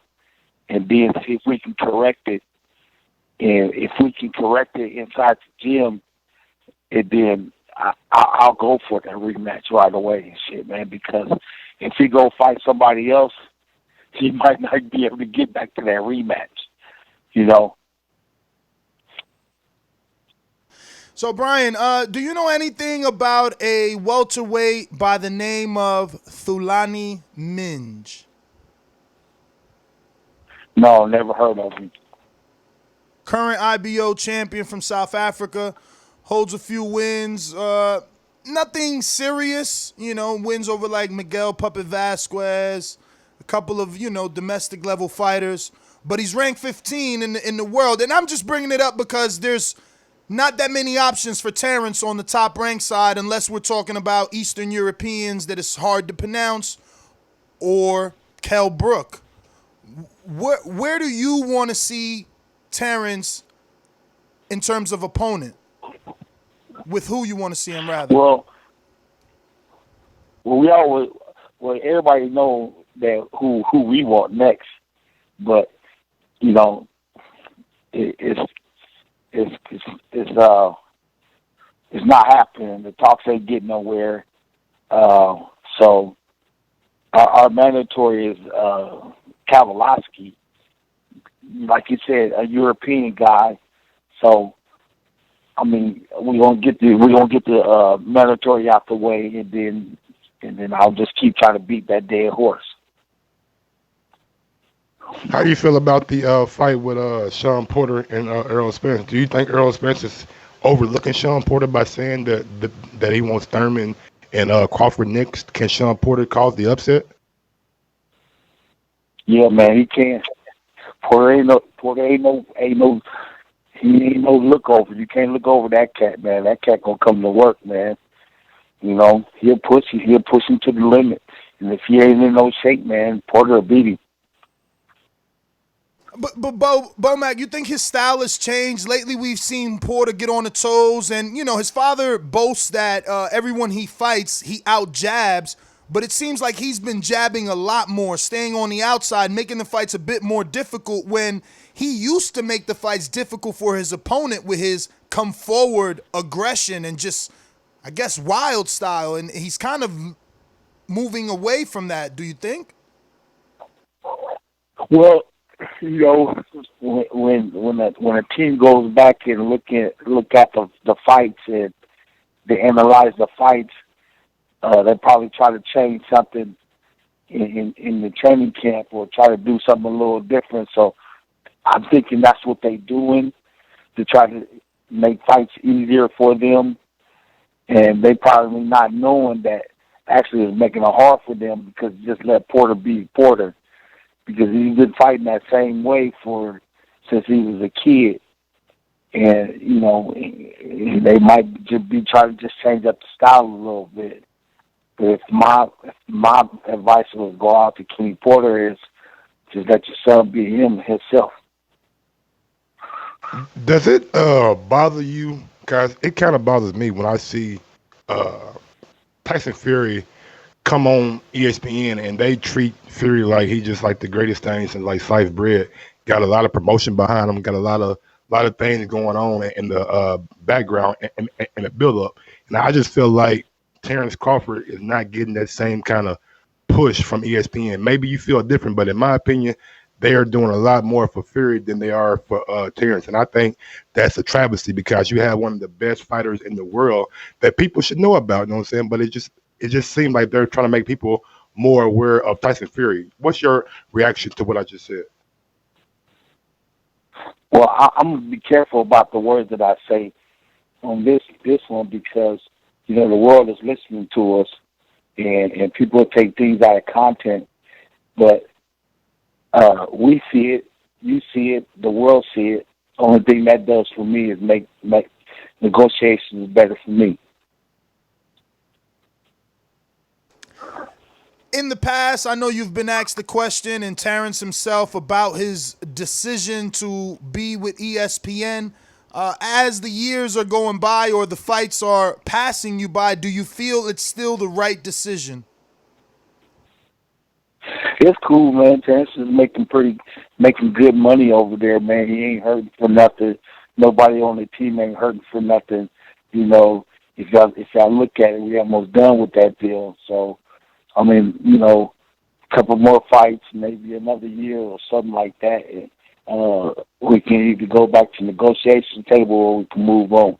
and then see if we can correct it. And if we can correct it inside the gym, and then I'll go for that rematch right away and shit, man, because if he go fight somebody else, he might not be able to get back to that rematch, you know. So, Brian, do you know anything about a welterweight by the name of Thulani Minge? No, never heard of him. Current IBO champion from South Africa, holds a few wins. Nothing serious, you know, wins over like Miguel Puppet Vasquez, a couple of, you know, domestic level fighters. But he's ranked 15 in the world. And I'm just bringing it up because there's not that many options for Terence on the top rank side unless we're talking about Eastern Europeans that is hard to pronounce, or Kell Brook. Where do you want to see Terence in terms of opponent? With who you want to see him, rather? Well, everybody know that who we want next, but you know, it's not happening. The talks ain't getting nowhere. So our mandatory is Kowalski, like you said, a European guy. So I mean, we're gonna get the mandatory out the way, and then I'll just keep trying to beat that dead horse. How do you feel about the fight with Shawn Porter and Errol Spence? Do you think Errol Spence is overlooking Shawn Porter by saying that he wants Thurman and Crawford next? Can Shawn Porter cause the upset? Yeah, man, he can. Porter ain't no he ain't no look over. You can't look over that cat, man. That cat gonna come to work, man. You know, he'll push him to the limit. And if he ain't in no shape, man, Porter will beat him. But Bomac, you think his style has changed? Lately we've seen Porter get on the toes, and, you know, his father boasts that everyone he fights, he out-jabs, but it seems like he's been jabbing a lot more, staying on the outside, making the fights a bit more difficult when he used to make the fights difficult for his opponent with his come-forward aggression and just, I guess, wild style, and he's kind of moving away from that, do you think? Well, you know, when a team goes back and look at the fights, and they analyze the fights. They probably try to change something in the training camp or try to do something a little different. So I'm thinking that's what they're doing to try to make fights easier for them. And they probably not knowing that actually is making it hard for them because just let Porter be Porter. Because he's been fighting that same way since he was a kid. And, you know, they might just be trying to just change up the style a little bit. But if my advice would go out to Kenny Porter is just let your son be him himself. Does it bother you guys? It kind of bothers me when I see Tyson Fury come on ESPN and they treat Fury like he just like the greatest thing since like sliced bread. Got a lot of promotion behind him. Got a lot of things going on in the background and the build up. And I just feel like Terence Crawford is not getting that same kind of push from ESPN. Maybe you feel different, but in my opinion, they are doing a lot more for Fury than they are for Terence. And I think that's a travesty because you have one of the best fighters in the world that people should know about, you know what I'm saying? But it just seems like they're trying to make people more aware of Tyson Fury. What's your reaction to what I just said? Well, I'm going to be careful about the words that I say on this one because, you know, the world is listening to us and people take things out of content. But we see it, you see it, the world see it. Only thing that does for me is make negotiations better for me. In the past, I know you've been asked the question, and Terence himself, about his decision to be with ESPN. As the years are going by or the fights are passing you by, do you feel it's still the right decision? It's cool, man. Terence is making good money over there, man. He ain't hurting for nothing. Nobody on the team ain't hurting for nothing. You know, if y'all look at it, we almost done with that deal. So, I mean, you know, a couple more fights, maybe another year or something like that. And, we can either go back to the negotiation table or we can move on.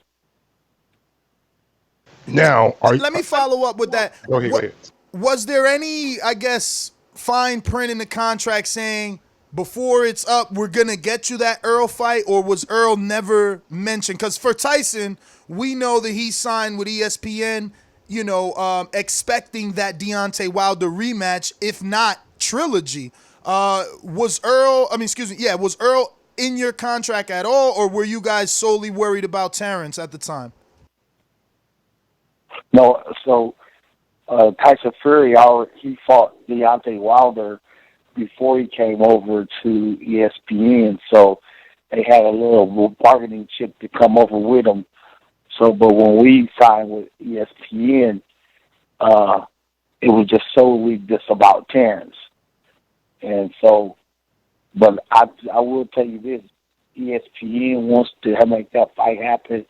Now, let me follow up with that. Go ahead. Was there any, I guess, fine print in the contract saying before it's up, we're going to get you that Errol fight, or was Errol never mentioned? Because for Tyson, we know that he signed with ESPN, you know, expecting that Deontay Wilder rematch, if not trilogy. Was Errol in your contract at all, or were you guys solely worried about Terence at the time? No, so Tyson Fury, he fought Deontay Wilder before he came over to ESPN, so they had a little bargaining chip to come over with him. So, but when we signed with ESPN, it was just solely just about Terence. And so, but I will tell you this, ESPN wants to make that fight happen.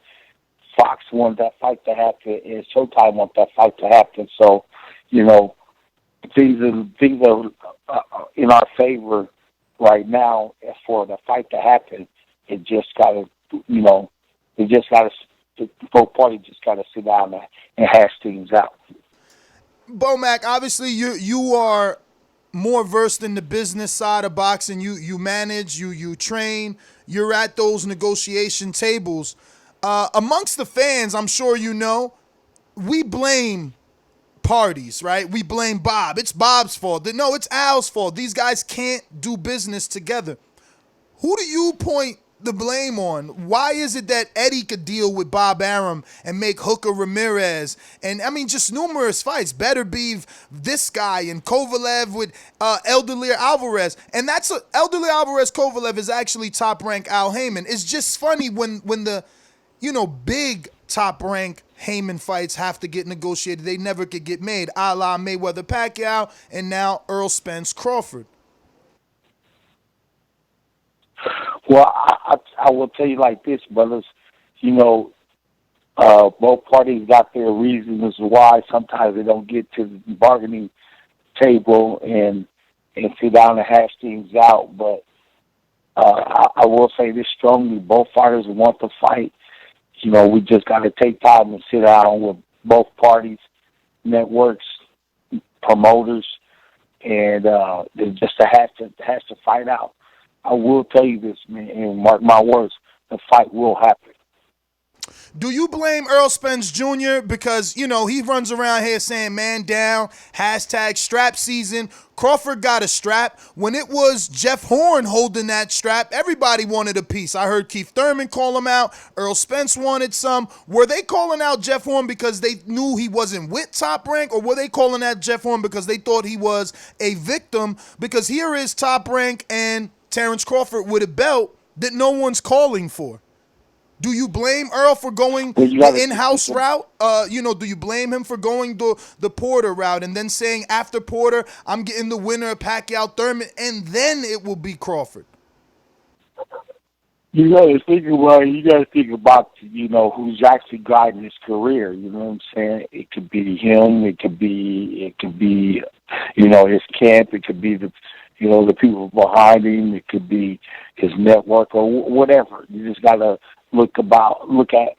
Fox wants that fight to happen, and Showtime wants that fight to happen. So, you know, things are in our favor right now as for the fight to happen. It just gotta, you know, both parties just gotta sit down and hash things out. Bomac, obviously you are more versed in the business side of boxing. You manage, you train, you're at those negotiation tables. Amongst the fans, I'm sure you know, we blame parties, right? We blame Bob. It's Bob's fault. No, it's Al's fault. These guys can't do business together. Who do you point the blame on? Why is it that Eddie could deal with Bob Arum and make Hooker Ramirez, and I mean just numerous fights, Better Beef, this guy, and Kovalev with Eldelier Alvarez, and that's Eldelier Alvarez Kovalev is actually top rank Al Heyman. It's just funny when the, you know, big top rank Heyman fights have to get negotiated. They never could get made, a la Mayweather Pacquiao and now Errol Spence Crawford. Well, I will tell you like this, brothers. You know, both parties got their reasons why sometimes they don't get to the bargaining table and sit down and hash things out. But I will say this strongly: both fighters want to fight. we just got to take time and sit down with both parties, networks, promoters, and it just has to fight out. I will tell you this, man, and mark my words, the fight will happen. Do you blame Errol Spence Jr. because, he runs around here saying man down, hashtag strap season. Crawford got a strap. When it was Jeff Horn holding that strap, everybody wanted a piece. I heard Keith Thurman call him out. Errol Spence wanted some. Were they calling out Jeff Horn because they knew he wasn't with Top Rank, or were they calling out Jeff Horn because they thought he was a victim? Because here is Top Rank and Terence Crawford with a belt that no one's calling for. Do you blame Earl for going the in-house route? Do you blame him for going the Porter route and then saying after Porter, I'm getting the winner of Pacquiao Thurman, and then it will be Crawford? You got to think about, who's actually guiding his career. You know what I'm saying? It could be him. It could be, his camp. It could be the people behind him. It could be his network or whatever. You just got to look at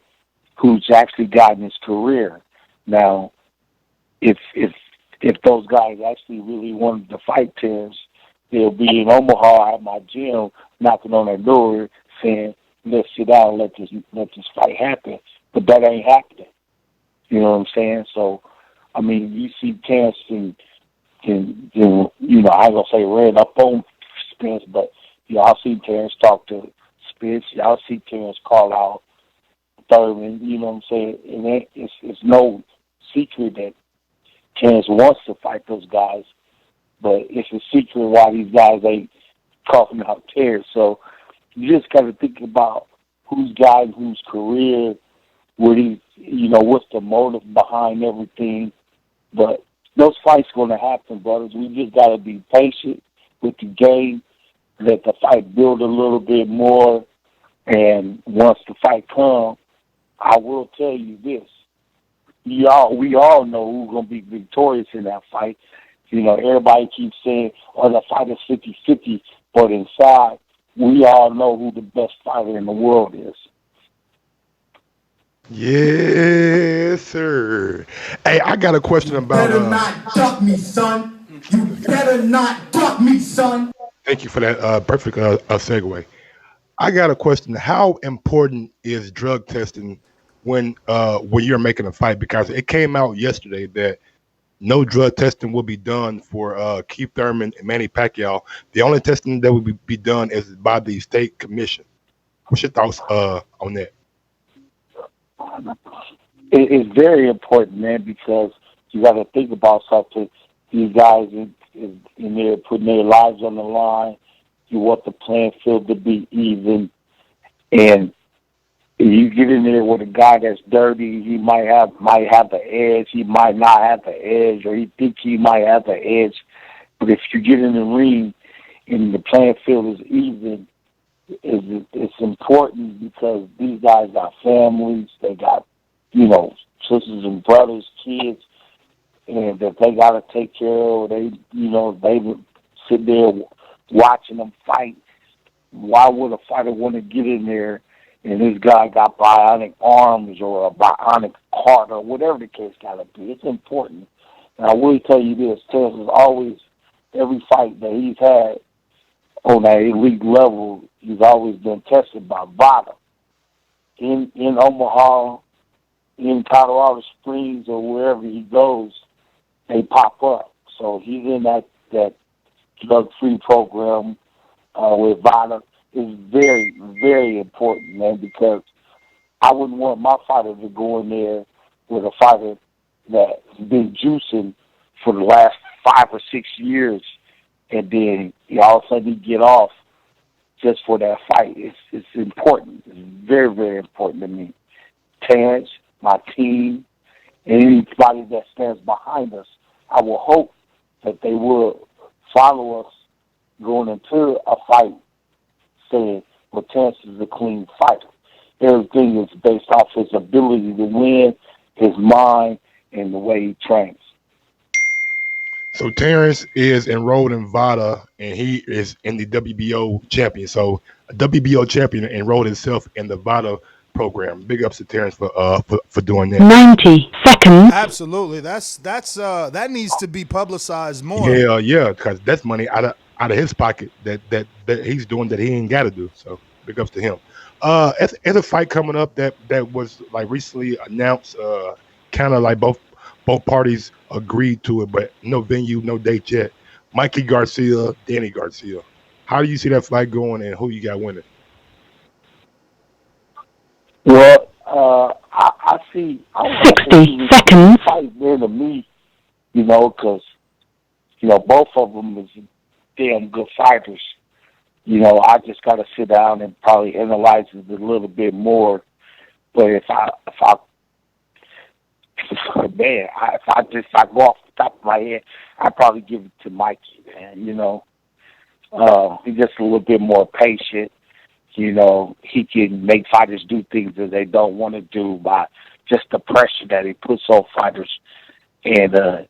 who's actually guiding his career. Now, if those guys actually really wanted to fight Terence, they'll be in Omaha at my gym knocking on their door saying, let's sit down and let this fight happen. But that ain't happening. You know what I'm saying? So, I mean, you see Terence and I ain't gonna say ran up on Spence, but y'all see Terence talk to Spence. Y'all see Terence call out Thurman. You know what I'm saying? And it's no secret that Terence wants to fight those guys, but it's a secret why these guys ain't coughing out Terence. So you just got to think about who's guiding whose career, what's the motive behind everything. But those fights going to happen, brothers. We just got to be patient with the game, let the fight build a little bit more, and once the fight comes, I will tell you this. We all know who's going to be victorious in that fight. Everybody keeps saying, the fight is 50-50, but inside, we all know who the best fighter in the world is. Yes, sir. Hey, I got a question about. You better not duck me, son. You better not duck me, son. Thank you for that perfect segue. I got a question. How important is drug testing when you're making a fight? Because it came out yesterday that no drug testing will be done for Keith Thurman and Manny Pacquiao. The only testing that will be done is by the state commission. What's your thoughts on that? It's very important, man, because you got to think about something. These guys in there putting their lives on the line. You want the playing field to be even, and you get in there with a guy that's dirty. He might have the edge. He might not have the edge, or he think he might have the edge. But if you get in the ring and the playing field is even, it's important because these guys got families. They got sisters and brothers, kids, and that they got to take care of. They sit there watching them fight. Why would a fighter want to get in there and this guy got bionic arms or a bionic heart or whatever the case got to be? It's important. And I will tell you this, Terence is always, every fight that he's had on that elite level, he's always been tested by VADA. In Omaha, in Colorado Springs, or wherever he goes, they pop up. So he's in that drug-free program with VADA. Is very, very important, man, because I wouldn't want my fighter to go in there with a fighter that's been juicing for the last 5 or 6 years, and then all of a sudden he get off just for that fight. It's important. It's very, very important to me. Terence, my team, and anybody that stands behind us, I will hope that they will follow us going into a fight saying, well, Terence is a clean fighter. Everything is based off his ability to win, his mind, and the way he trains. So Terence is enrolled in VADA, and he is in the WBO champion. So a WBO champion enrolled himself in the VADA program. Big ups to Terence for doing that. 90 seconds. Absolutely. That needs to be publicized more. Yeah, because that's money out of his pocket that he's doing that he ain't got to do. So big ups to him. As a fight coming up that was like recently announced, kind of like both parties agreed to it, but no venue, no date yet. Mikey Garcia, Danny Garcia. How do you see that fight going, and who you got winning? Well, I see. 60 seconds. Fight there to me, because both of them is damn good fighters. I just got to sit down and probably analyze it a little bit more. But if I go off the top of my head, I'd probably give it to Mikey, man. He's just a little bit more patient. He can make fighters do things that they don't want to do by just the pressure that he puts on fighters. And,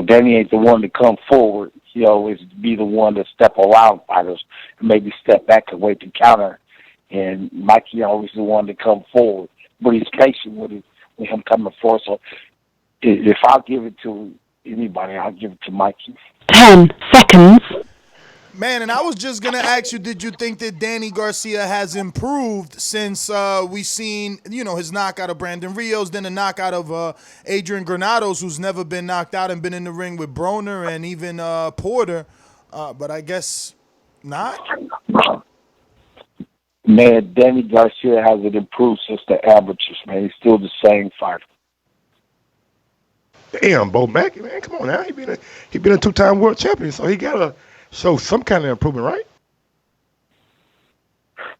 Danny ain't the one to come forward. Is to be the one to step around fighters and maybe step back and wait to counter. And Mikey always the one to come forward. But he's patient with him coming forward. So if I'll give it to anybody, I'll give it to Mikey. 10 seconds. Man, and I was just going to ask you, did you think that Danny Garcia has improved since we've seen, his knockout of Brandon Rios, then the knockout of Adrian Granados, who's never been knocked out and been in the ring with Broner and even Porter, but I guess not? Man, Danny Garcia hasn't improved since the amateurs, man. He's still the same fighter. Damn, Bo Mackie, man, come on now. He been a two-time world champion, so he got to show some kind of improvement, right?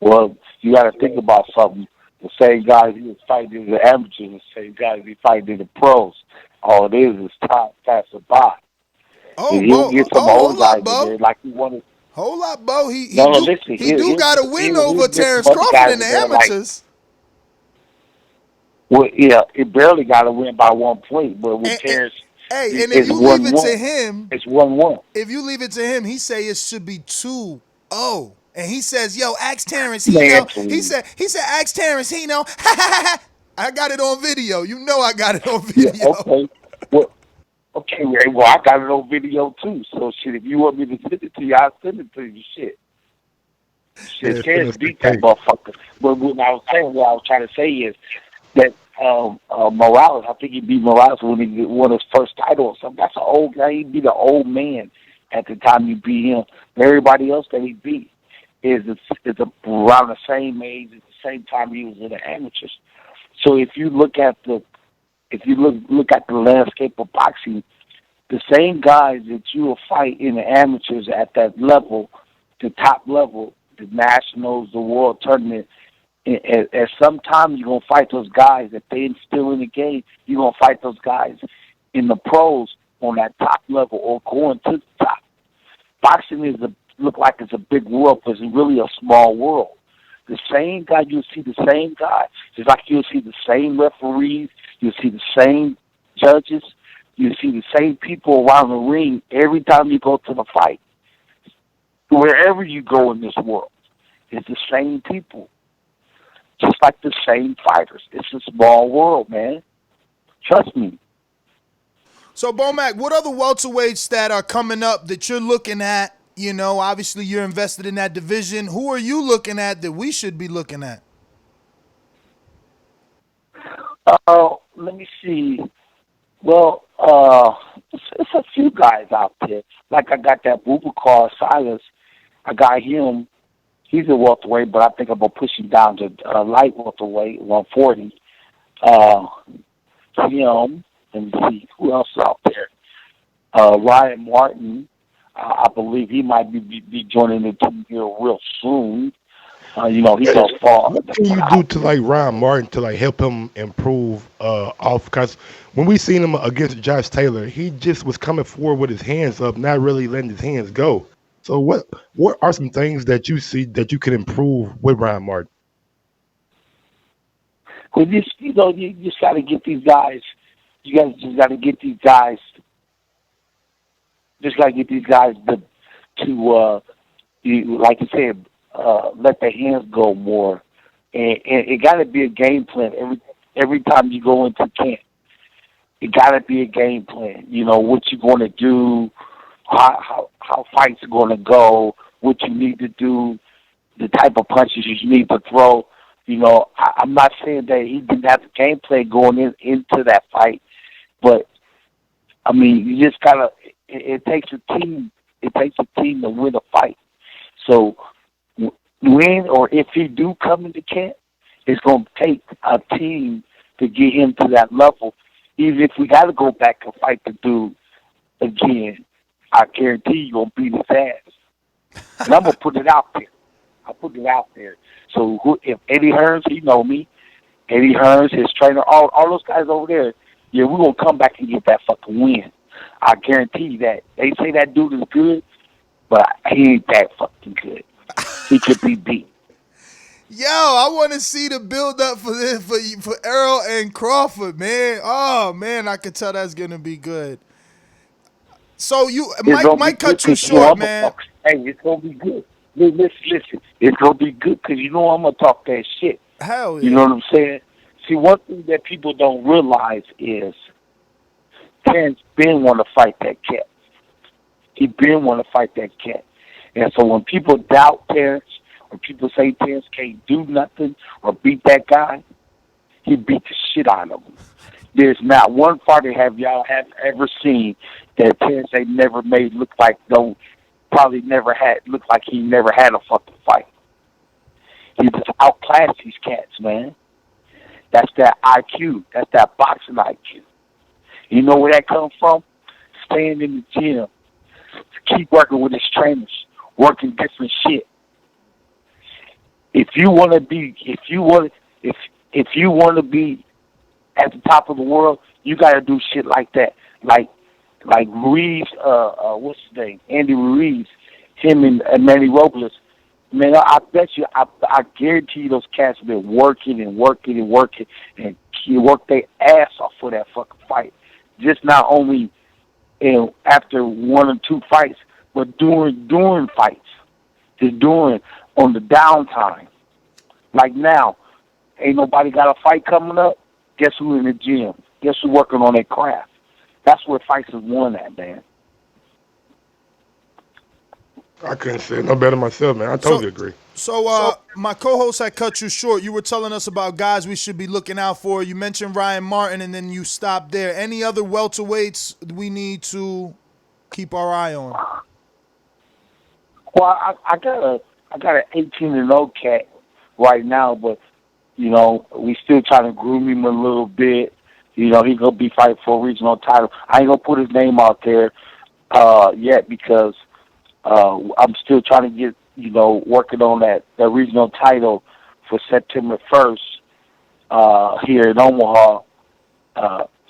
Well, you got to think about something. The same guys he was fighting in the amateurs, the same guys he fighting in the pros. All it is time passing by. Oh, and he'll get some old guys in there like he wanted. Hold up, Bo. He listen, do got a win over Terence Crawford in the amateurs. Well, yeah, it barely got a win by 1 point, but with Terence. Hey, and if you leave it to him, it's 1-1. If you leave it to him, he say it should be 2-0. And he says, "Yo, ask Terence. He know." He said, "Ask Terence. He know." I got it on video. I got it on video. Yeah, okay. Well, I got it on video too. So shit, if you want me to send it to you, I'll send it to you. Shit, Terence beat that motherfucker. But what I was trying to say is that Morales, I think he beat Morales when he won his first title or something. That's an old guy. He beat an old man at the time you beat him. Everybody else that he beat is around the same age at the same time he was in the amateurs. So if you look at the landscape of boxing, the same guys that you will fight in the amateurs at that level, the top level, the nationals, the world tournament. At some time, you're going to fight those guys. If they're still in the game, you're going to fight those guys in the pros on that top level or going to the top. Boxing look like it's a big world, but it's really a small world. The same guy, you'll see the same guy. Just like you'll see the same referees, you'll see the same judges, you'll see the same people around the ring every time you go to the fight. Wherever you go in this world, it's the same people. Just like the same fighters. It's a small world, man. Trust me. So, Bomac, what other welterweights that are coming up that you're looking at? Obviously you're invested in that division. Who are you looking at that we should be looking at? Let me see. Well, it's a few guys out there. Like I got that Boubacar Silas. I got him. He's a welterweight, but I think I'm going to push him down to light welterweight, 140. Him, let me see, who else out there? Ryan Martin, I believe he might be joining the team here real soon. He goes far. What can you do to Ryan Martin to help him improve off? Because when we seen him against Josh Taylor, he just was coming forward with his hands up, not really letting his hands go. So what are some things that you see that you can improve with Ryan Martin? Well, you just got to get these guys. You guys just got to get these guys. Just got to get these guys to like you said, let their hands go more And it got to be a game plan every time you go into camp. It got to be a game plan. You know, what you're going to do, how fights are going to go, what you need to do, the type of punches you need to throw. You know, I'm not saying that he didn't have the game plan going into that fight, but, I mean, you just got to – it takes a team. It takes a team to win a fight. So when or if he do come into camp, it's going to take a team to get him to that level. Even if we got to go back and fight the dude again, I guarantee you're going to beat his ass. And I'm going to put it out there. I'll put it out there. So if Eddie Hearns, he know me, Eddie Hearns, his trainer, all those guys over there, yeah, we're going to come back and get that fucking win. I guarantee you that. They say that dude is good, but he ain't that fucking good. He could be beat. Yo, I want to see the build up for this for Errol and Crawford, man. Oh man, I could tell that's gonna be good. So Mike cut you short, man. Hey, it's gonna be good. Listen, it's gonna be good because you know I'm gonna talk that shit. Hell yeah. You know what I'm saying? See, one thing that people don't realize is Terence been want to fight that cat. He been want to fight that cat, and so when people doubt Terence, when people say Terence can't do nothing or beat that guy, he beat the shit out of him. There's not one fighter y'all have ever seen that Terence ain't never made look like look like he never had a fucking fight. He just outclassed these cats, man. That's that IQ. That's that boxing IQ. You know where that comes from? Staying in the gym, keep working with his trainers, working different shit. If you want to be at the top of the world, you got to do shit like that. Like Ruiz, what's his name? Andy Ruiz, him and Manny Robles. Man, I bet you, I guarantee you those cats have been working and working and working, and you work their ass off for that fucking fight. Just not only after one or two fights, but during fights. Just during on the downtime. Like now, ain't nobody got a fight coming up. Guess who in the gym? Guess who working on their craft? That's where fights is won at, man. I couldn't say it no better myself, man. I totally agree. So, my co-host had cut you short. You were telling us about guys we should be looking out for. You mentioned Ryan Martin, and then you stopped there. Any other welterweights we need to keep our eye on? Well, I got an 18-0 cat right now, but you know we still trying to groom him a little bit. You know he's gonna be fighting for a regional title. I ain't gonna put his name out there yet because I'm still trying to get working on that regional title for September 1st here in Omaha.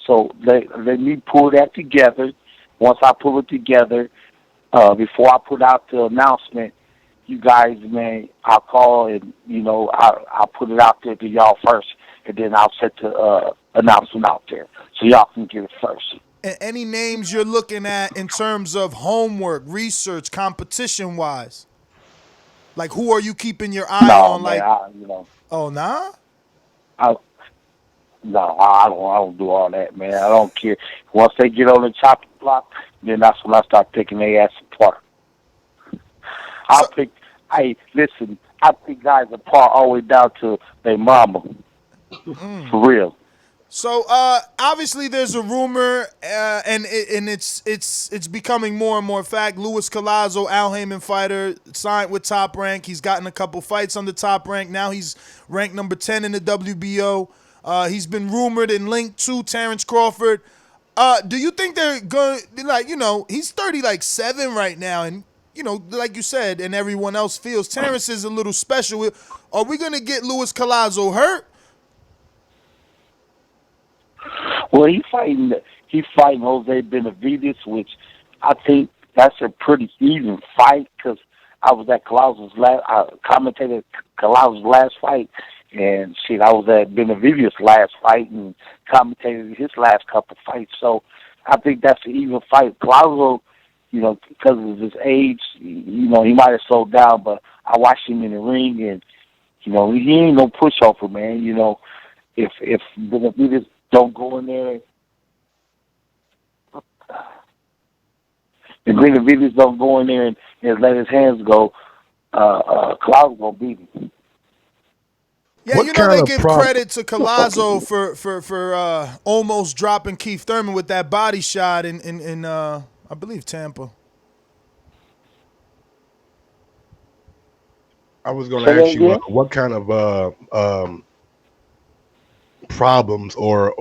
So let me pull that together. Once I pull it together, before I put out the announcement, you guys, man, I'll call and, I'll put it out there to y'all first, and then I'll set the announcement out there so y'all can get it first. And any names you're looking at in terms of homework, research, competition-wise? Like, who are you keeping your eye on? Man, oh, nah? I don't do all that, man. I don't care. Once they get on the chopping block, then that's when I start picking their ass apart. I pick guys apart all the way down to their mama. For real. So obviously there's a rumor, and it's becoming more and more fact. Luis Collazo, Al Haymon fighter, signed with Top Rank. He's gotten a couple fights on the Top Rank. Now he's ranked number 10 in the WBO. He's been rumored and linked to Terence Crawford. Do you think they're going he's 37 right now, and like you said, and everyone else feels Terence is a little special. Are we gonna get Luis Collazo hurt? Well, he's fighting Jose Benavidez, which I think that's a pretty even fight because I was at commentated Collazo's last fight, and shit, I was at Benavidez's last fight and commentated his last couple fights. So I think that's an even fight. Collazo, because of his age, he might have slowed down, but I watched him in the ring, and You know, he ain't no pushover, man. You know, if Benavidez don't go in there, if Benavidez don't go in there and let his hands go, Cloud gonna beat him. Yeah, you know they give credit to Collazo for almost dropping Keith Thurman with that body shot in I believe Tampa. I was going to ask you what kind of problems or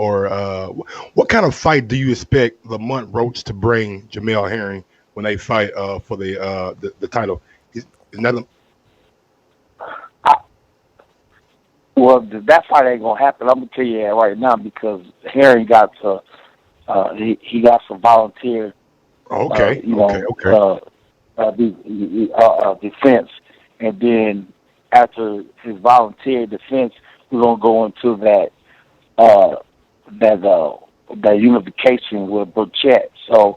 what kind of fight do you expect Lamont Roach to bring Jamel Herring when they fight for the title? Is that Well, that fight ain't gonna happen. I'm gonna tell you that right now because Herring got he got some volunteer. Defense, and then after his volunteer defense, we're gonna go into that unification with Burchett. So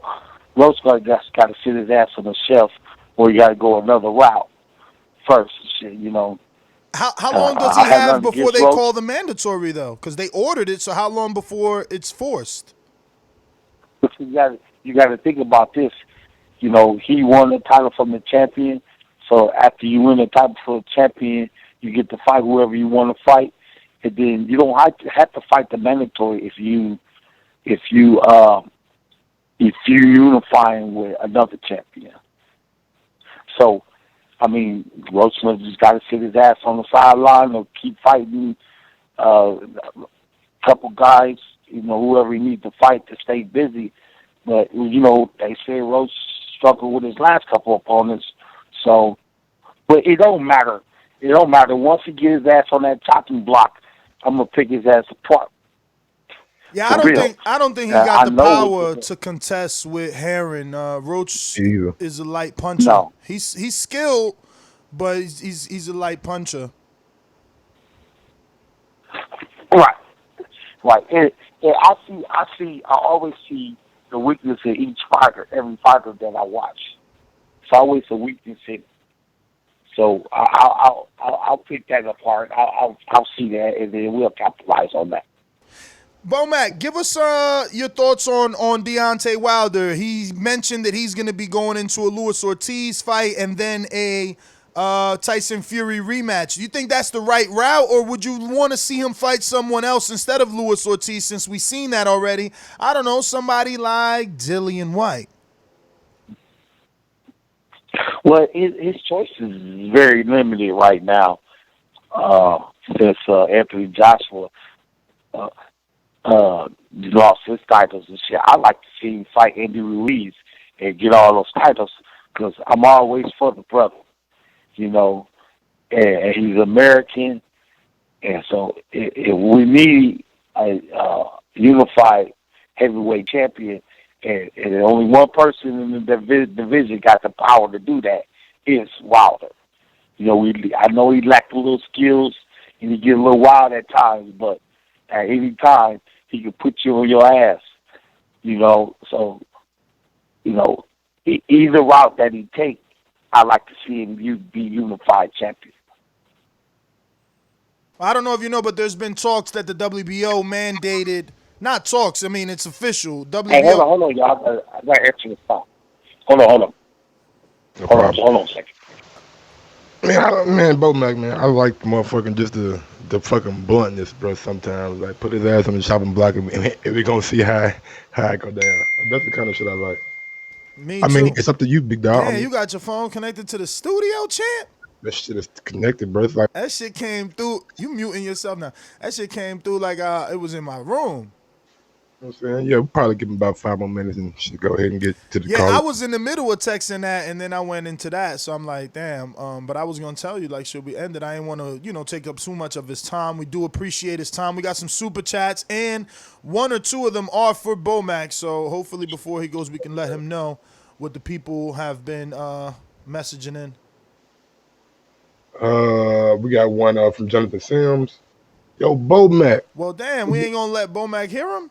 Roach got to sit his ass on the shelf, or you got to go another route first. You know. How long does he have before they call the mandatory, though? Because they ordered it, so how long before it's forced? You got to think about this. You know, he won the title from the champion. So after you win the title from the champion, you get to fight whoever you want to fight, and then you don't have to fight the mandatory if you unifying with another champion. So. I mean, Roachman just got to sit his ass on the sideline or keep fighting a couple guys, you know, whoever he needs to fight to stay busy. But, you know, they say Roach struggled with his last couple opponents. So, but it don't matter. It don't matter. Once he gets his ass on that chopping block, I'm going to pick his ass apart. Yeah, I don't think he got the power to contest with Herring. Roach is a light puncher. No. He's skilled, but he's a light puncher. Right. And I always see the weakness in each fighter, every fighter that I watch. It's always a weakness in it. So I'll pick that apart. I'll see that, and then we'll capitalize on that. Bomac, give us your thoughts on Deontay Wilder. He mentioned that he's going to be going into a Luis Ortiz fight and then a Tyson Fury rematch. Do you think that's the right route, or would you want to see him fight someone else instead of Luis Ortiz since we've seen that already? I don't know, somebody like Dillian White. Well, his choice is very limited right now since Anthony Joshua lost his titles and shit. I'd like to see him fight Andy Ruiz and get all those titles because I'm always for the brother, you know, and he's American, and so if we need a unified heavyweight champion, and only one person in the division got the power to do that is Wilder. You know, I know he lacked a little skills and he get a little wild at times, but at any time he can put you on your ass. You know, so you know either route that he take, I like to see him be unified champion. I don't know if you know, but there's been talks that the WBO mandated. Not talks. I mean, it's official. WBO. Hey, hold on, y'all. I got to answer the phone. Hold on a second. Man, Bomac, man, I like the motherfucking just the fucking bluntness, bro. Sometimes, like, put his ass on the chopping block, and we're gonna see how it go down. That's the kind of shit I like. I mean, it's up to you, big dog. Yeah, you got your phone connected to the studio, champ. That shit is connected, bro. It's like that shit came through. You muting yourself now. That shit came through like it was in my room. You know what I'm saying? Yeah, we'll probably give him about 5 more minutes and should go ahead and get to the call. Yeah, I was in the middle of texting that, and then I went into that. So I'm like, damn. But I was going to tell you, like, should we end it? I didn't want to, take up too much of his time. We do appreciate his time. We got some super chats, and 1 or 2 of them are for Bomac. So hopefully before he goes, we can let him know what the people have been messaging in. We got one from Jonathan Sims. Yo, Bomac. Well, damn, we ain't going to let Bomac hear him?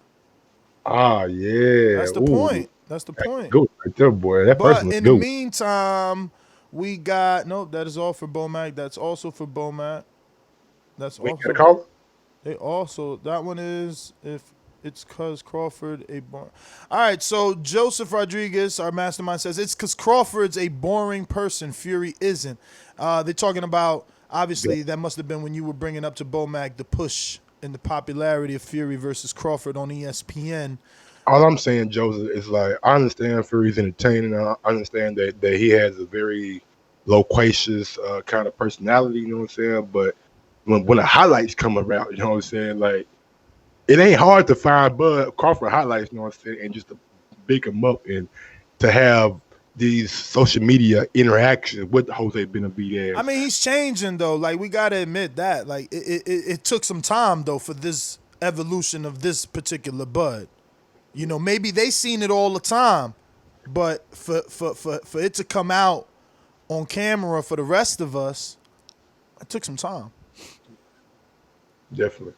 Ah, yeah. That's the point. That's the point. Good right there, boy. That person is good. But in the meantime, we got that is all for Bomac. That's also for Bomac. That's We also. got a caller? They also, that one is if it's cause Crawford a all right, so Joseph Rodriguez, our mastermind, says it's cause Crawford's a boring person. Fury isn't. They're talking about, obviously, that must have been when you were bringing up to Bomac the push and the popularity of Fury versus Crawford on ESPN. All I'm saying, Joseph, is like, I understand Fury's entertaining. I understand that he has a very loquacious kind of personality, you know what I'm saying? But when the highlights come around, you know what I'm saying? Like, it ain't hard to find Bud Crawford highlights, you know what I'm saying? And just to big him up and to have these social media interactions with Jose Benavidez. I mean, he's changing, though. Like, we got to admit that. Like, it took some time, though, for this evolution of this particular Bud. You know, maybe they seen it all the time, but for it to come out on camera for the rest of us, it took some time. Definitely.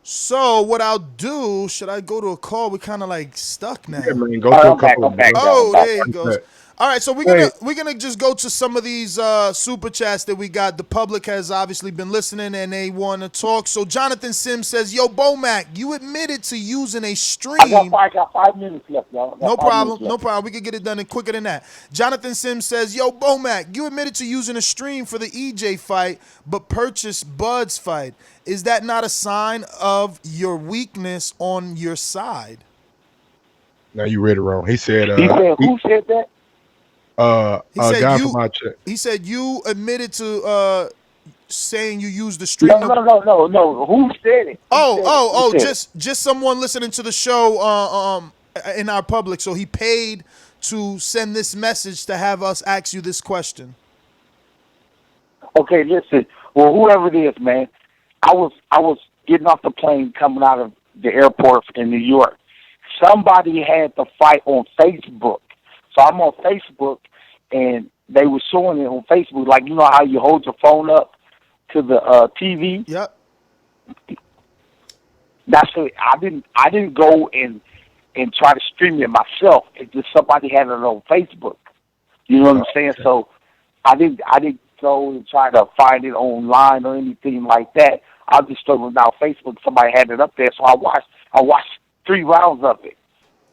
So what I'll do, should I go to a call? We're kind of like stuck now. Yeah, man, go to a call. Oh, there he goes. All right, so we're gonna just go to some of these super chats that we got. The public has obviously been listening and they want to talk. So Jonathan Sims says, "Yo, Bomac, you admitted to using a stream." I got 5 minutes left, y'all. No problem. We can get it done quicker than that. Jonathan Sims says, "Yo, Bomac, you admitted to using a stream for the EJ fight, but purchased Bud's fight. Is that not a sign of your weakness on your side?" Now you read it wrong. He said, who said that? He said guy you, from my chat. He said you admitted to saying you used the stream. No. Who said it? Just someone listening to the show in our public. So he paid to send this message to have us ask you this question. Okay, listen. Well, whoever it is, man, I was getting off the plane coming out of the airport in New York. Somebody had the fight on Facebook. So I'm on Facebook, and they were showing it on Facebook, like, you know how you hold your phone up to the TV? Yep. That's it. I didn't go and try to stream it myself. It's just somebody had it on Facebook. You know what I'm saying? So I didn't go and try to find it online or anything like that. I just started out Facebook. Somebody had it up there, so I watched 3 rounds of it.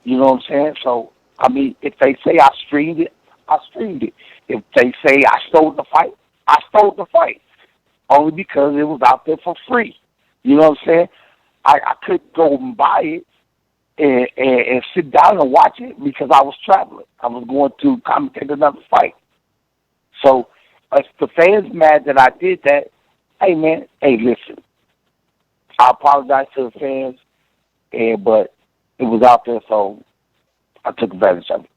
You know what I'm saying? So, I mean, if they say I streamed it, I streamed it. If they say I stole the fight, I stole the fight. Only because it was out there for free. You know what I'm saying? I couldn't go and buy it and sit down and watch it because I was traveling. I was going to commentate another fight. So, if the fans mad that I did that, hey, man, listen. I apologize to the fans, but it was out there, so I took advantage of it.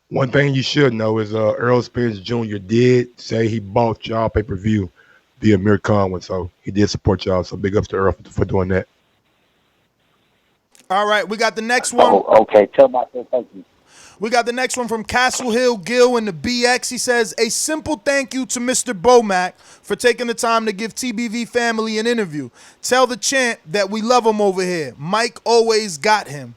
One thing you should know is Errol Spence Jr. did say he bought y'all pay-per-view via Amir Khan, so he did support y'all. So big ups to Errol for doing that. All right, we got the next one. Oh, okay. Tell my thank you. We got the next one from Castle Hill Gill in the BX. He says, "A simple thank you to Mr. Bomac for taking the time to give TBV family an interview. Tell the champ that we love him over here. Mike always got him."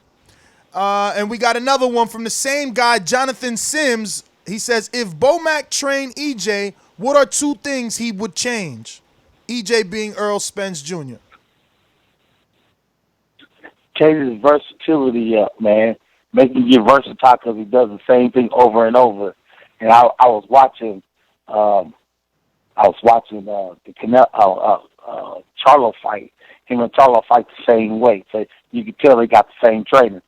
And we got another one from the same guy, Jonathan Sims. He says, "If Bomac trained EJ, what are 2 things he would change?" EJ being Errol Spence Jr. Change his versatility up, man. Make him get versatile because he does the same thing over and over. And I was watching the Charlo fight. Him and Charlo fight the same way. So you can tell they got the same trainer.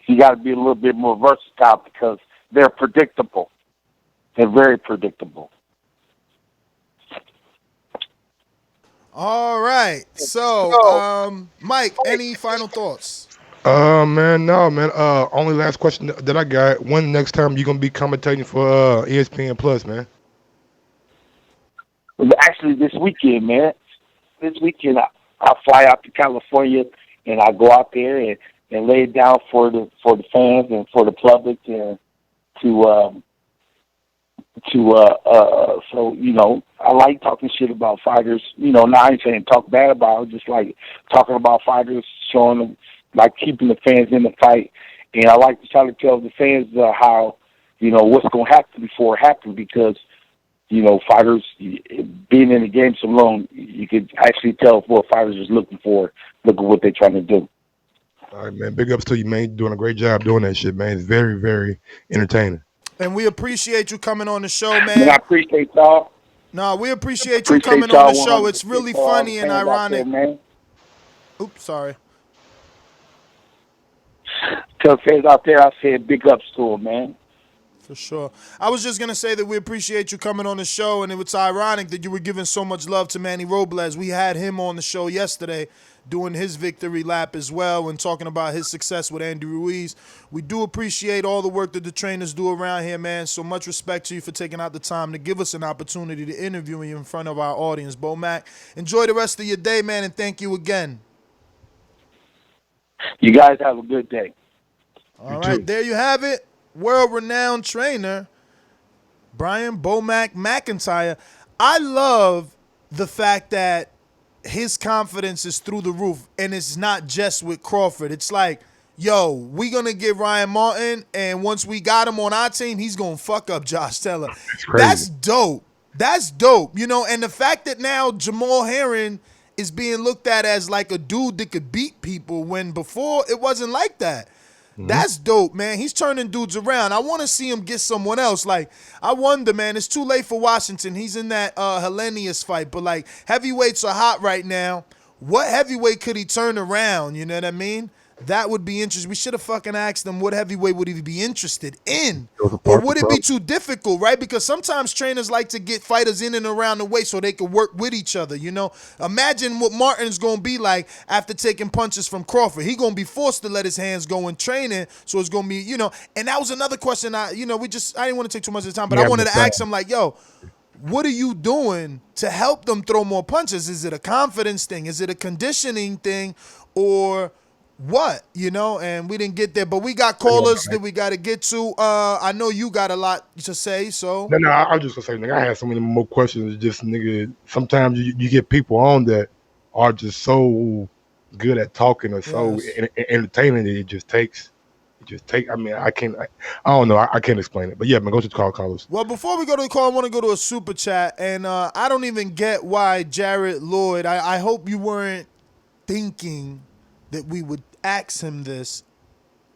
You got to be a little bit more versatile because they're predictable. They're very predictable. All right. So, Mike, any final thoughts? Man. Only last question that I got. When next time you gonna be commentating for ESPN Plus, man? Actually, this weekend, man. This weekend, I fly out to California and I go out there and lay it down for the fans and for the public and so, you know, I like talking shit about fighters. You know, now I ain't saying talk bad about it, just like talking about fighters, showing them, like keeping the fans in the fight. And I like to try to tell the fans how, you know, what's going to happen before it happens, because You know, fighters, being in the game so long, you could actually tell what fighters is looking for. Look at what they're trying to do. All right, man. Big ups to you, man. You're doing a great job doing that shit, man. It's very, very entertaining. And we appreciate you coming on the show, man. And I appreciate y'all. No, we appreciate you coming on the show. It's really funny and ironic. There, Oops, sorry. Tell fans out there, I said big ups to them, man. For sure. I was just going to say that we appreciate you coming on the show, and it's ironic that you were giving so much love to Manny Robles. We had him on the show yesterday doing his victory lap as well and talking about his success with Andy Ruiz. We do appreciate all the work that the trainers do around here, man. So much respect to you for taking out the time to give us an opportunity to interview you in front of our audience. Bo Mac, enjoy the rest of your day, man, and thank you again. You guys have a good day. All right, there you have it. World-renowned trainer, Brian Bomac McIntyre. I love the fact that his confidence is through the roof, and it's not just with Crawford. It's like, yo, we going to get Ryan Martin, and once we got him on our team, he's going to fuck up Josh Taylor. That's dope. That's dope, you know, and the fact that now Jamal Herring is being looked at as like a dude that could beat people when before it wasn't like that. That's dope, man. He's turning dudes around. I want to see him get someone else. Like, I wonder, man, it's too late for Washington. He's in that Hellenius fight. But, like, heavyweights are hot right now. What heavyweight could he turn around? You know what I mean? That would be interesting. We should have fucking asked him what heavyweight would he be interested in? Or would it be too difficult, right? Because sometimes trainers like to get fighters in and around the way so they can work with each other, you know? Imagine what Martin's going to be like after taking punches from Crawford. He's going to be forced to let his hands go in training, so it's going to be, you know. And that was another question I didn't want to take too much of the time, but I wanted to ask him, like, yo, what are you doing to help them throw more punches? Is it a confidence thing? Is it a conditioning thing? Or what, you know? And we didn't get there, but we got callers that we got to get to. I know you got a lot to say, so. No, I was just going to say, nigga, I had so many more questions. Just, nigga, sometimes you get people on that are just so good at talking or so entertaining that it just takes, I mean, I don't know. I can't explain it. But yeah, man, go to the callers. Well, before we go to the call, I want to go to a super chat. And I don't even get why Jared Lloyd, I hope you weren't thinking that we would ask him this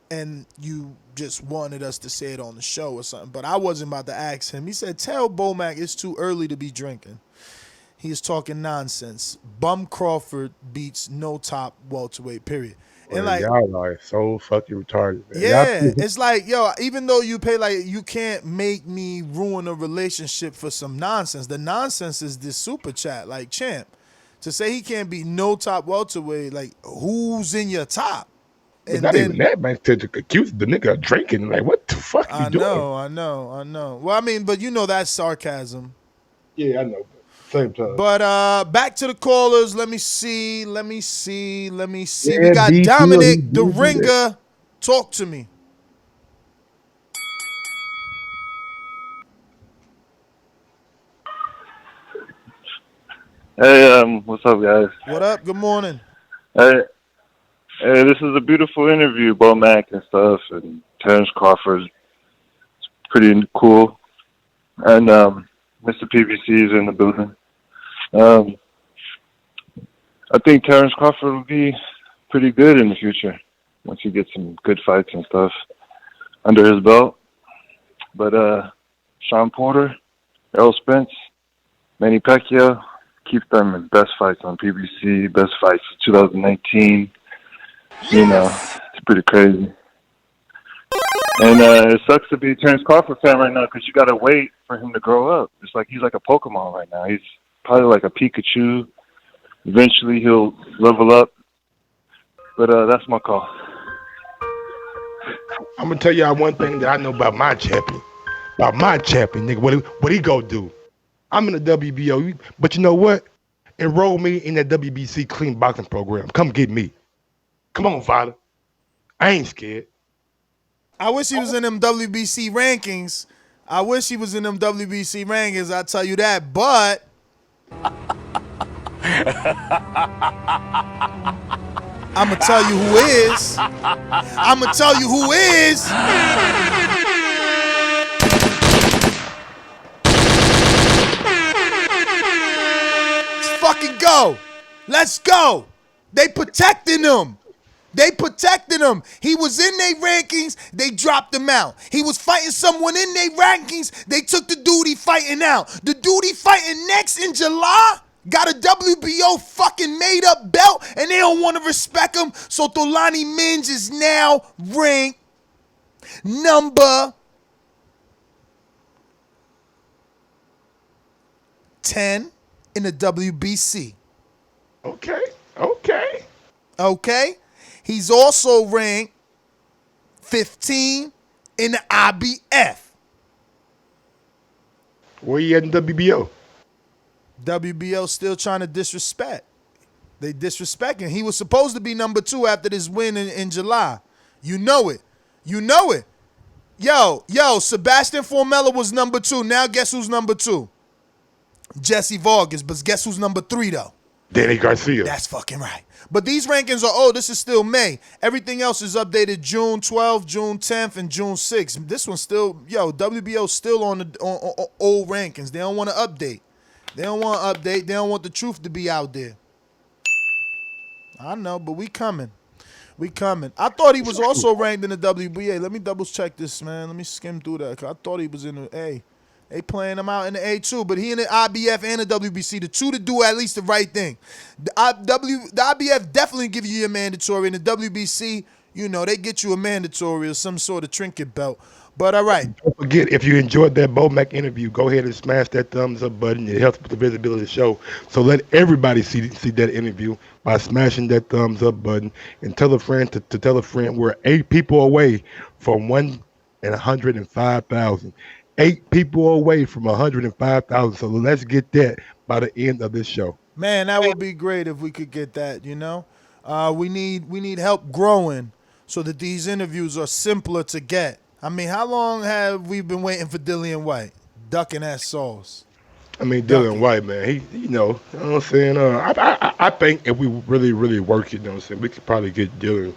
and you just wanted us to say it on the show or something. But I wasn't about to ask him. He said, tell Bomac it's too early to be drinking. He is talking nonsense. Bum Crawford beats no top welterweight, period. And like, y'all are so fucking retarded, man. Yeah, it's like, yo, even though you pay, like, you can't make me ruin a relationship for some nonsense. The nonsense is this super chat, like, champ. To say he can't beat no top welterweight, like, who's in your top? And not even that, man. To accuse the nigga of drinking, like, what the fuck you doing? I know. Well, I mean, but you know that's sarcasm. Yeah, I know. Same time. But back to the callers. Let me see. Yeah, we got Dominic the Ringer. Talk to me. Hey, what's up, guys? What up? Good morning. Hey, this is a beautiful interview, Bo Mac and stuff, and Terence Crawford. It's pretty cool. And Mr. PVC is in the building. I think Terence Crawford will be pretty good in the future once he gets some good fights and stuff under his belt. But Shawn Porter, Errol Spence, Manny Pacquiao, Keith Thurman, best fights on PBC, best fights of 2019. Yes! You know, it's pretty crazy. And it sucks to be a Terence Crawford fan right now because you got to wait for him to grow up. It's like he's like a Pokemon right now. He's probably like a Pikachu. Eventually he'll level up. But that's my call. I'm going to tell y'all one thing that I know about my champion. Nigga, what he go do? I'm in the WBO, but you know what? Enroll me in that WBC clean boxing program. Come get me. Come on, father. I ain't scared. I wish he was in them WBC rankings. I tell you that, but I'm going to tell you who is. 'Cause fucking go. Let's go. They protecting him. He was in their rankings. They dropped him out. He was fighting someone in their rankings. They took the dude he fighting out. The dude he fighting next in July got a WBO fucking made up belt, and they don't want to respect him. So Tolani Minge is now ranked number 10 in the WBC. Okay. He's also ranked 15 in the IBF. Where you at in WBO? WBO still trying to disrespect. They disrespecting. He was supposed to be number 2 after this win in July. You know it. Yo, Sebastian Formella was number 2. Now guess who's number 2? Jesse Vargas. But guess who's number 3 though? Danny Garcia. That's fucking right. But these rankings are old. This is still May. Everything else is updated June 12th, June 10th, and June 6th. This one's still, WBO's still on the old rankings. They don't want to update. They don't want the truth to be out there. I know, but we coming. I thought he was also ranked in the WBA. Let me double check this, man. Let me skim through that. 'Cause I thought he was in the A. They playing him out in the A too, but he in the IBF and the WBC, the two to do at least the right thing. The IBF definitely give you your mandatory, and the WBC, they get you a mandatory or some sort of trinket belt. But all right. Don't forget, if you enjoyed that Bo Mac interview, go ahead and smash that thumbs up button. It helps with the visibility of the show. So let everybody see that interview by smashing that thumbs up button, and tell a friend to tell a friend. We're 8 people away from 105,000. 8 people away from 105,000. So let's get that by the end of this show. Man, that would be great if we could get that, We need help growing so that these interviews are simpler to get. I mean, how long have we been waiting for Dillian White? Ducking that sauce. I mean, Dillian White, man, he, you know what I'm saying? I think if we really, really work it, we could probably get Dillian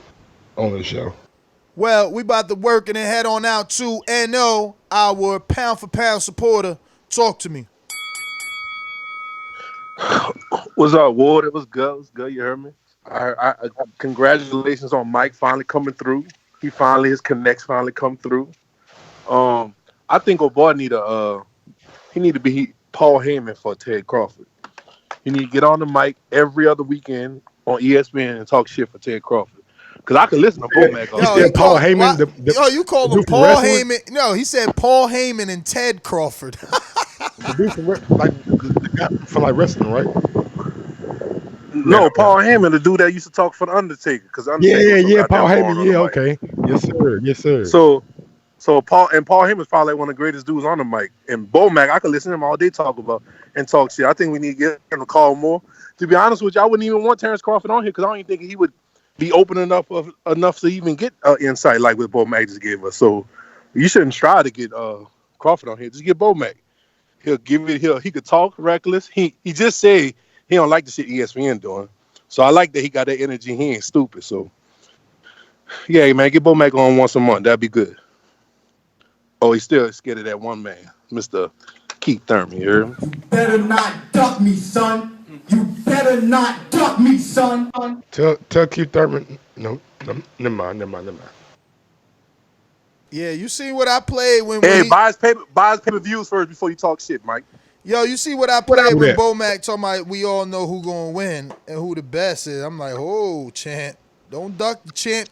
on the show. Well, we about to work and then head on out to NO, our pound-for-pound supporter. Talk to me. What's up, Ward? It was good. You heard me? I congratulations on Mike finally coming through. His connects finally come through. I think O'Boy need to be Paul Heyman for Ted Crawford. He need to get on the mic every other weekend on ESPN and talk shit for Ted Crawford. Because I could listen to Bo Mac. Paul Heyman. You call him Paul Heyman. No, he said Paul Heyman and Ted Crawford. The dude from wrestling, right? No, Paul Heyman, the dude that used to talk for the Undertaker. Paul Heyman. Yeah, okay. Yes, sir. So Paul Heyman's probably one of the greatest dudes on the mic. And Bo Mac, I could listen to him all day talk shit. I think we need to get him to call more. To be honest with you, I wouldn't even want Terence Crawford on here because I don't even think he would be open enough to even get insight like what Bo Mac just gave us. So you shouldn't try to get Crawford on here. Just get Bo Mac. He'll give it. He could talk reckless. He just say he don't like the shit ESPN doing. So I like that he got that energy. He ain't stupid. So yeah, man, get Bo Mac on once a month. That'd be good. Oh, he's still scared of that one man, Mr. Keith Thurman. You heard me? You better not duck me, son. You better not duck me, son. Tell Keith Thurman. No, never mind. Yeah, you see what I played when buy his pay-per-views first before you talk shit, Mike. Yo, you see what I played when Bo Mac talking about we all know who gonna win and who the best is. I'm like, oh, champ. Don't duck the champ.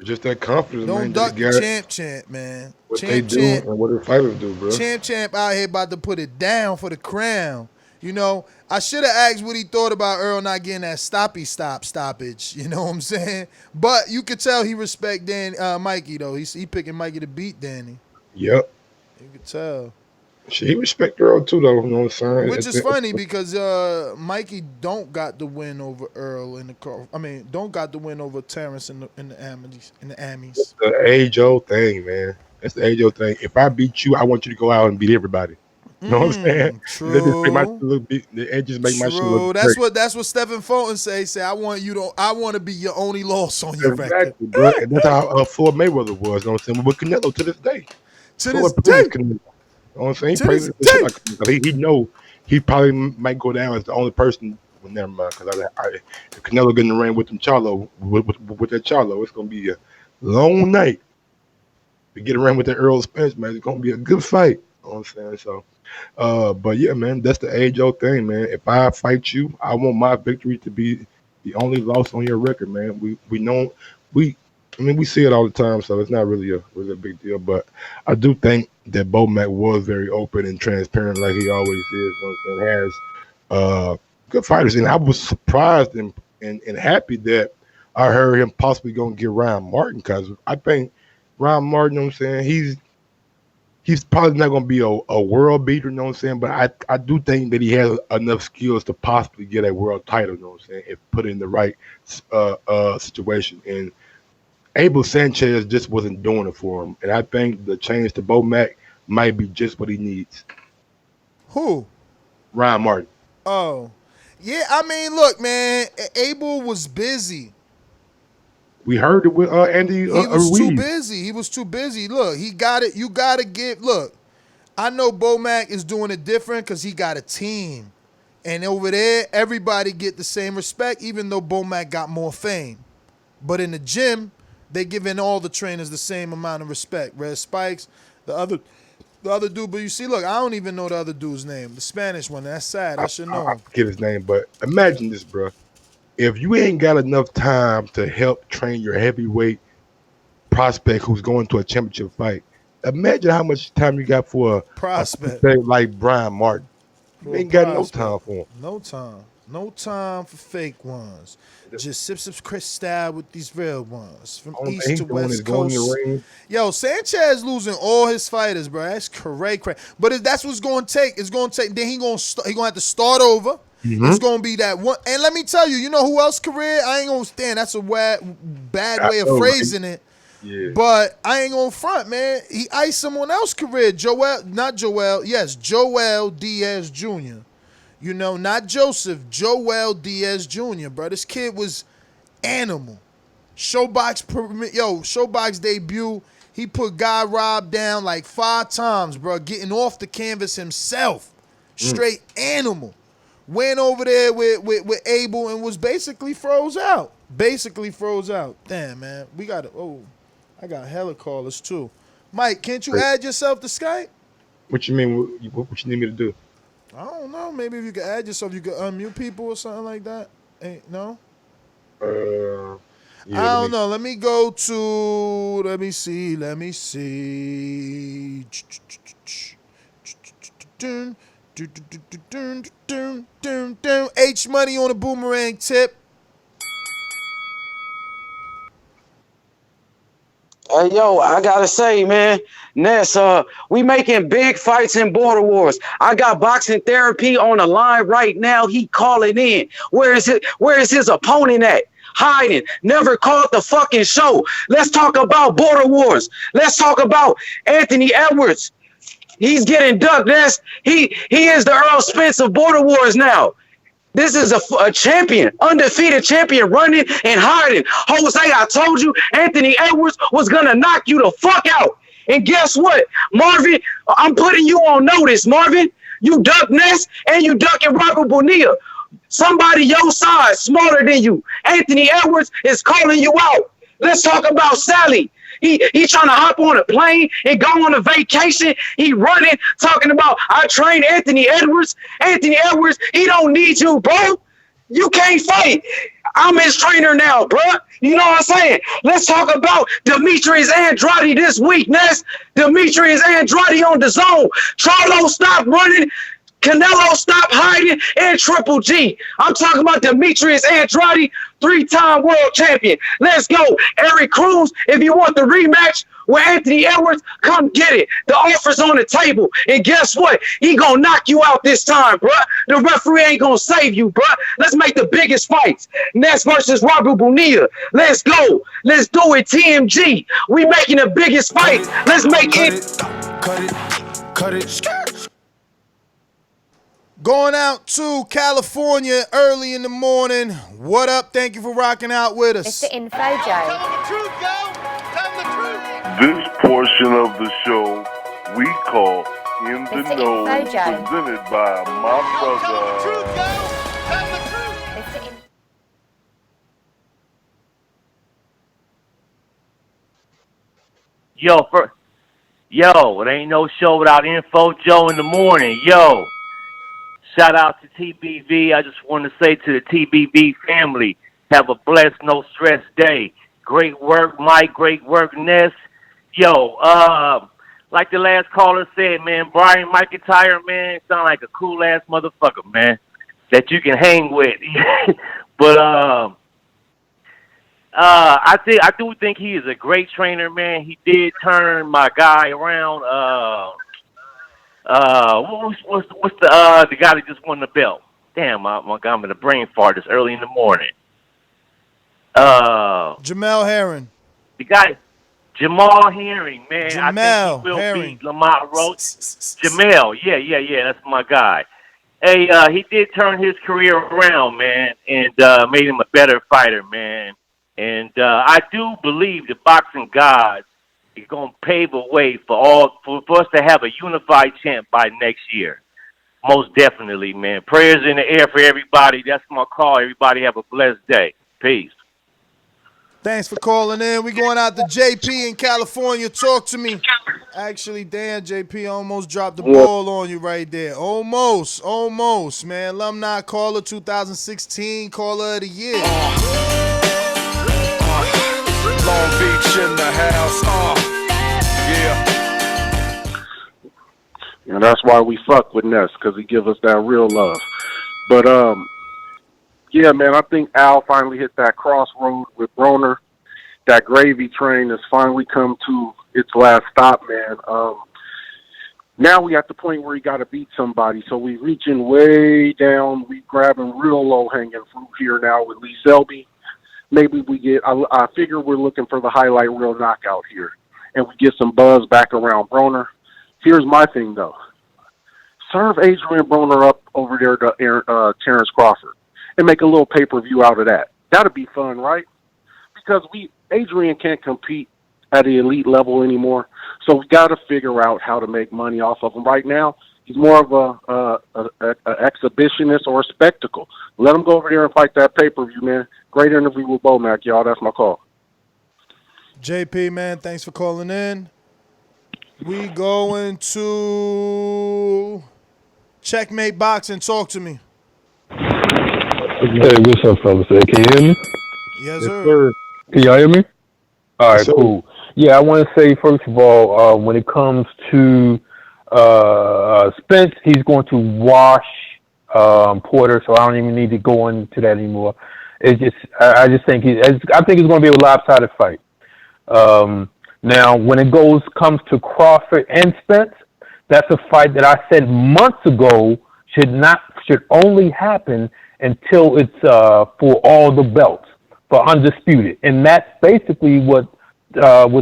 Just that confidence, Don't man. duck the champ, man. What they do and what the fighters do, bro. Champ out here about to put it down for the crown. I should have asked what he thought about Earl not getting that stoppage. You know what I'm saying? But you could tell he respect Mikey, though. He picking Mikey to beat Danny. Yep. You could tell. He respect Earl, too, though. You know what I'm saying? Which is funny because Mikey don't got the win over Earl in the car. I mean, don't got the win over Terence in the Amis. It's the age-old thing, man. That's the age-old thing. If I beat you, I want you to go out and beat everybody. You know what I'm saying? True. The edges make my shit look great. That's what Stephen Fulton say. Say I want to be your only loss on your record. Exactly, bro. And that's how Floyd Mayweather was. You know what I'm saying? With Canelo to this day. You know what I'm saying? He know he probably might go down as the only person Well, never mind, because if Canelo get in the ring with them Charlo, with that Charlo, it's gonna be a long night. To get around with that Errol Spence, man, it's gonna be a good fight. You know what I'm saying? So, but yeah, man, that's the age-old thing, man. If I fight you, I want my victory to be the only loss on your record, man. We see it all the time, so it's not really a big deal. But I do think that Bo Mac was very open and transparent, like he always is. You know what I'm saying? Has good fighters, and I was surprised and happy that I heard him possibly gonna get Ryan Martin, because I think Ryan Martin, you know what I'm saying, he's probably not going to be a world beater, you know what I'm saying, but I do think that he has enough skills to possibly get a world title, you know what I'm saying, if put in the right situation. And Abel Sanchez just wasn't doing it for him, and I think the change to Bo Mac might be just what he needs. Who? Ryan Martin. Oh. Yeah, I mean, look, man, Abel was busy. We heard it with Andy Ruiz. He was too busy. Look, he got it. You got to give. Look, I know Bo Mac is doing it different because he got a team. And over there, everybody get the same respect, even though Bo Mac got more fame. But in the gym, they giving all the trainers the same amount of respect. Red Spikes, the other dude. But you see, look, I don't even know the other dude's name. The Spanish one. That's sad. I should know. I forget his name, but imagine this, bro. If you ain't got enough time to help train your heavyweight prospect who's going to a championship fight, imagine how much time you got for a prospect like Brian Martin. You ain't got no time for him. No time. No time for fake ones. Just sip Chris style with these real ones. From East to West Coast. Yo, Sanchez losing all his fighters, bro. That's correct. But that's what's going to take. It's going to take. Then he going to have to start over. Mm-hmm. It's going to be that one. And let me tell you, you know who else career? I ain't going to stand. That's a bad way of phrasing it. Yeah. But I ain't going to front, man. He iced someone else's career. Joel Diaz Jr. You know, not Joseph. Joel Diaz Jr., bro. This kid was animal. Showbox debut, he put Guy Rob down like 5 times, bro, getting off the canvas himself. Straight animal. Went over there with Abel and was basically froze out. Damn, man. I got hella callers too. Mike, can't you add yourself to Skype? What you mean? What you need me to do? I don't know. Maybe if you could add yourself, you could unmute people or something like that. No? Yeah, I don't know. Let me go to, let me see. H Money on a boomerang tip. Hey, yo, I gotta say, man, Ness, we making big fights in Border Wars. I got boxing therapy on the line right now. He calling in. Where is his opponent at? Hiding. Never called the fucking show. Let's talk about Border Wars. Let's talk about Anthony Edwards. He's getting ducked. He is the Errol Spence of Border Wars now. This is a champion, undefeated champion, running and hiding. Jose, I told you Anthony Edwards was going to knock you the fuck out. And guess what, Marvin? I'm putting you on notice, Marvin. You duck Ness and you ducking Robert Bonilla. Somebody your size, smarter than you. Anthony Edwards is calling you out. Let's talk about Sally. He trying to hop on a plane and go on a vacation. He running, talking about, I trained Anthony Edwards. Anthony Edwards, he don't need you, bro. You can't fight. I'm his trainer now, bro. You know what I'm saying? Let's talk about Demetrius Andrade this week, Ness. Demetrius Andrade on Dazn. Charlo, stop running. Canelo, stop hiding, and Triple G. I'm talking about Demetrius Andrade, 3-time world champion. Let's go. Eric Cruz, if you want the rematch with Anthony Edwards, come get it. The offer's on the table. And guess what? He gonna knock you out this time, bruh. The referee ain't gonna save you, bruh. Let's make the biggest fights. Ness versus Robert Bonilla. Let's go. Let's do it, TMG. We making the biggest fights. Let's make it. Cut it. Going out to California early in the morning. What up? Thank you for rocking out with us. It's the info, Joe. Tell them the truth, yo. Tell them the truth. This portion of the show we call In the Know, presented by my brother. Tell them the truth, yo. Tell them the truth. It ain't no show without Info Joe in the morning. Yo, shout out to TBV. I just want to say to the TBV family, have a blessed, no stress day. Great work, Mike. Great work, Ness. Yo, like the last caller said, man, Brian McIntyre, man, sound like a cool ass motherfucker, man, that you can hang with. But I do think he is a great trainer, man. He did turn my guy around. What's the guy that just won the belt? Damn, I'm in a brain fart this early in the morning. Jamel Herring. The guy, Jamal Herring, man. Jamel I think he will Herring. beat Lamont Roach. Jamel, yeah, that's my guy. Hey, he did turn his career around, man, and made him a better fighter, man. And I do believe the boxing gods is going to pave a way for us to have a unified champ by next year. Most definitely, man. Prayers in the air for everybody. That's my call. Everybody have a blessed day. Peace. Thanks for calling in. We going out to JP in California. Talk to me. Actually, damn, JP almost dropped the ball on you right there. Almost, man. Alumni caller 2016, caller of the year. Long Beach in the house, yeah. And that's why we fuck with Ness, because he give us that real love. But, yeah, man, I think Al finally hit that crossroad with Broner. That gravy train has finally come to its last stop, man. Now we at the point where he got to beat somebody. So we reaching way down. We grabbing real low-hanging fruit here now with Lee Selby. Maybe we get, I figure we're looking for the highlight reel knockout here. And we get some buzz back around Broner. Here's my thing, though. Serve Adrian Broner up over there to Terence Crawford and make a little pay-per-view out of that. That'd be fun, right? Because Adrian can't compete at the elite level anymore, so we got to figure out how to make money off of him. Right now, he's more of a exhibitionist or a spectacle. Let him go over there and fight that pay-per-view, man. Great interview with Bomac, y'all. That's my call. JP, man, thanks for calling in. We going to Checkmate Boxing. Talk to me. Hey, what's up, fellas? Can you hear me? Yes, sir. Can y'all hear me? All right, cool. Yeah, I want to say, first of all, when it comes to Spence, he's going to wash Porter, so I don't even need to go into that anymore. It's just, I just think it's going to be a lopsided fight. Now, when it comes to Crawford and Spence, that's a fight that I said months ago should only happen until it's for all the belts, for undisputed, and that's basically what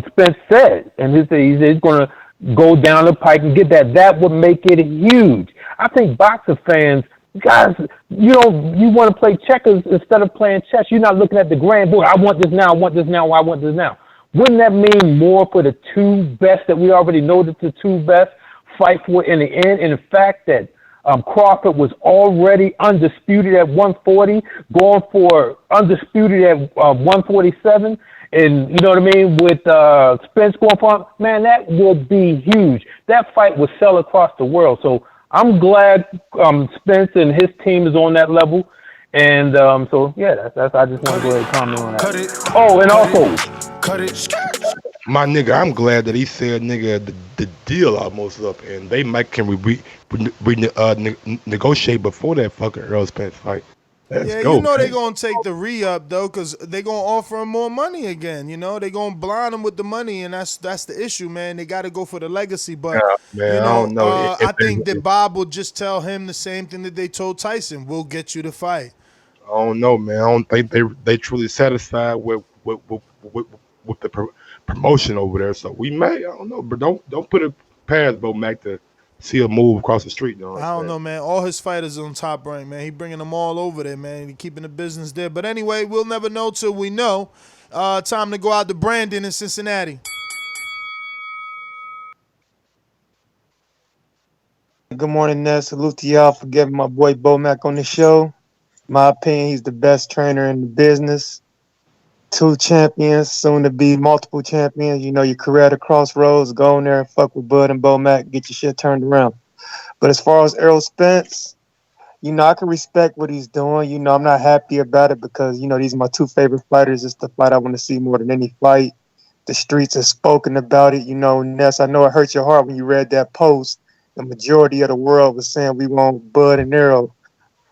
Spence said. And he's going to go down the pike and get that. That would make it huge. I think boxing fans, guys, you want to play checkers instead of playing chess. You're not looking at the grand board. I want this now. I want this now. I want this now. Wouldn't that mean more for the two best that we already know that the two best fight for in the end? And the fact that Crawford was already undisputed at 140, going for undisputed at 147, and you know what I mean, with Spence going for, man, that would be huge. That fight would sell across the world. So I'm glad Spence and his team is on that level. And so yeah, that's I just want to go ahead and comment on that. Oh, and also, my nigga, I'm glad that he said, nigga, the deal almost up, and they can negotiate before that fucking Errol Spence fight. Let's go, you know man. they're going to take the re-up, though, because they're going to offer him more money again. You know, they're going to blind him with the money, and that's the issue, man. They got to go for the legacy. But, man, you know, I don't know. I think that Bob will just tell him the same thing that they told Tyson. We'll get you to fight. I don't know, man. I don't think they truly satisfied with the promotion over there. So we may, I don't know, but don't put it past Bo Mac to see a move across the street. Though, I don't know, man. All his fighters on Top Rank, man. He bringing them all over there, man. He keeping the business there. But anyway, we'll never know till we know. Time to go out to Brandon in Cincinnati. Good morning, Ness. Salute to y'all for getting my boy Bo Mac on the show. My opinion, he's the best trainer in the business. 2 champions, soon to be multiple champions. You know, your career at a crossroads. Go in there and fuck with Bud and Bo Mac, get your shit turned around. But as far as Errol Spence, you know, I can respect what he's doing. You know, I'm not happy about it because, you know, these are my 2 favorite fighters. It's the fight I want to see more than any fight. The streets have spoken about it. You know, Ness, I know it hurt your heart when you read that post. The majority of the world was saying we want Bud and Errol.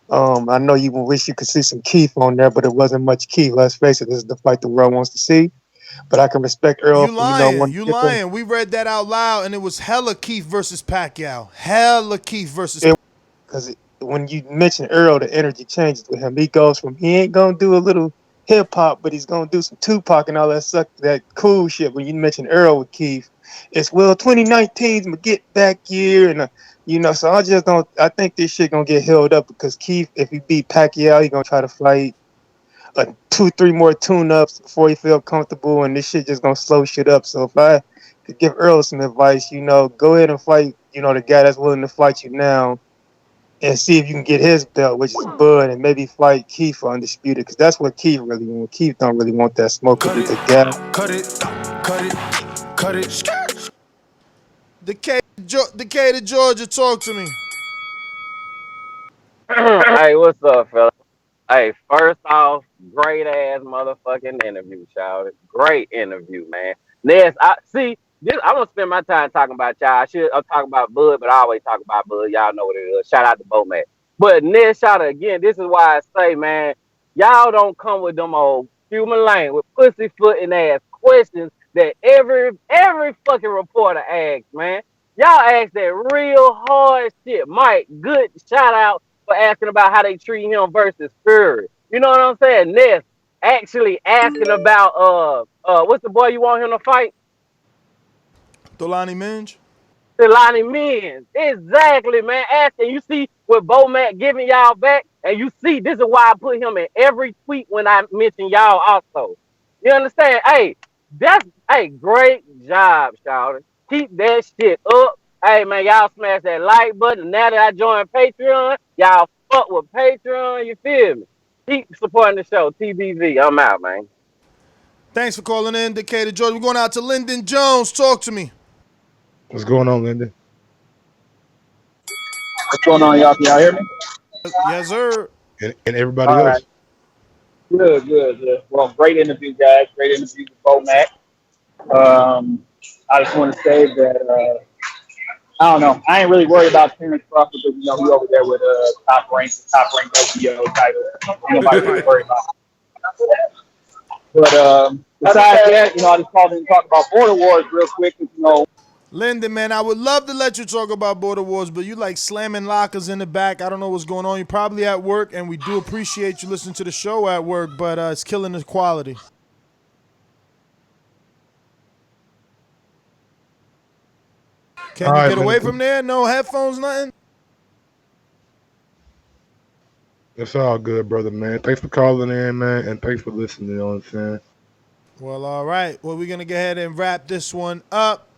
I know you wish you could see some Keith on there, but it wasn't much Keith. Let's face it, this is the fight the world wants to see. But I can respect Errol. You lying. You lying. We read that out loud, and it was hella Keith versus Pacquiao. Hella Keith versus Because when you mention Errol, the energy changes with him. He goes from he ain't going to do a little hip-hop, but he's going to do some Tupac and all that cool shit. When you mention Errol with Keith, it's, well, 2019's my get back year. And, you know, so I think this shit going to get held up because Keith, if he beat Pacquiao, he going to try to fight 2-3 more tune-ups before he feel comfortable, and this shit just going to slow shit up. So if I could give Errol some advice, you know, go ahead and fight, you know, the guy that's willing to fight you now and see if you can get his belt, which is Bud, and maybe fight Keith for undisputed, because that's what Keith really wants. Keith don't really want that smoke with the gap. Cut it. Decatur, Georgia, talk to me. Hey, what's up, fella? Hey, first off, great ass motherfucking interview, shout. Great interview, man. Next, I'm gonna spend my time talking about y'all. I'm talking about Bud, but I always talk about Bud. Y'all know what it is. Shout out to Bomac. But Ned, shout out again. This is why I say, man, y'all don't come with them old human lane with pussyfooting ass questions that every fucking reporter asks, man. Y'all ask that real hard shit. Mike, good shout out for asking about how they treat him versus Fury. You know what I'm saying? Ness actually asking about what's the boy you want him to fight? Dolani Minge. Delani Mins. Exactly, man. Asking. You see what Bomac giving y'all back, and you see this is why I put him in every tweet when I mention y'all also. You understand? Hey, great job, Shawn. Keep that shit up. Hey, man, y'all smash that like button. Now that I joined Patreon, y'all fuck with Patreon. You feel me? Keep supporting the show. TBV. I'm out, man. Thanks for calling in, Decatur, Georgia. We're going out to Lyndon Jones. Talk to me. What's going on, Lyndon? What's going on, y'all? Can y'all hear me? Yes, sir. And everybody all else. Right. Good. Well, great interview, guys. Great interview with Bomac. I just want to say that I don't know. I ain't really worried about Terence Crawford because you know he over there with top ranked OVO title. Nobody really worried about it. But besides that, you know, I just called in to talk about Border Wars real quick. You know, Lyndon, man, I would love to let you talk about Border Wars, but you like slamming lockers in the back. I don't know what's going on. You're probably at work, and we do appreciate you listening to the show at work, but it's killing the quality. Can you get away from there? No headphones, nothing? It's all good, brother, man. Thanks for calling in, man, and thanks for listening, you know what I'm saying? Well, all right. Well, we're going to go ahead and wrap this one up.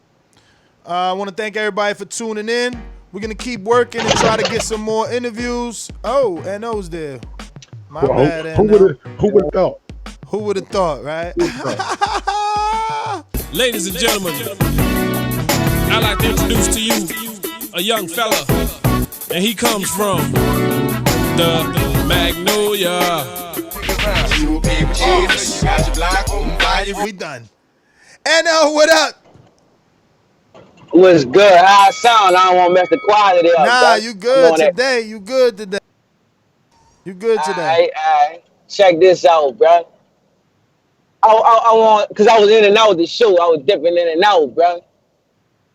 I want to thank everybody for tuning in. We're going to keep working and try to get some more interviews. Oh, NO's there. My bad, Who would have thought? Who would have thought, right? Ladies and gentlemen, I'd like to introduce to you a young fella, and he comes from the Magnolia. We done. NO, what up? What's good? How I sound? I don't want to mess the quality up. Nah, you good today. You good today. You good today. All right. Check this out, bro. I want, because I was in and out of the show. I was dipping in and out, bro.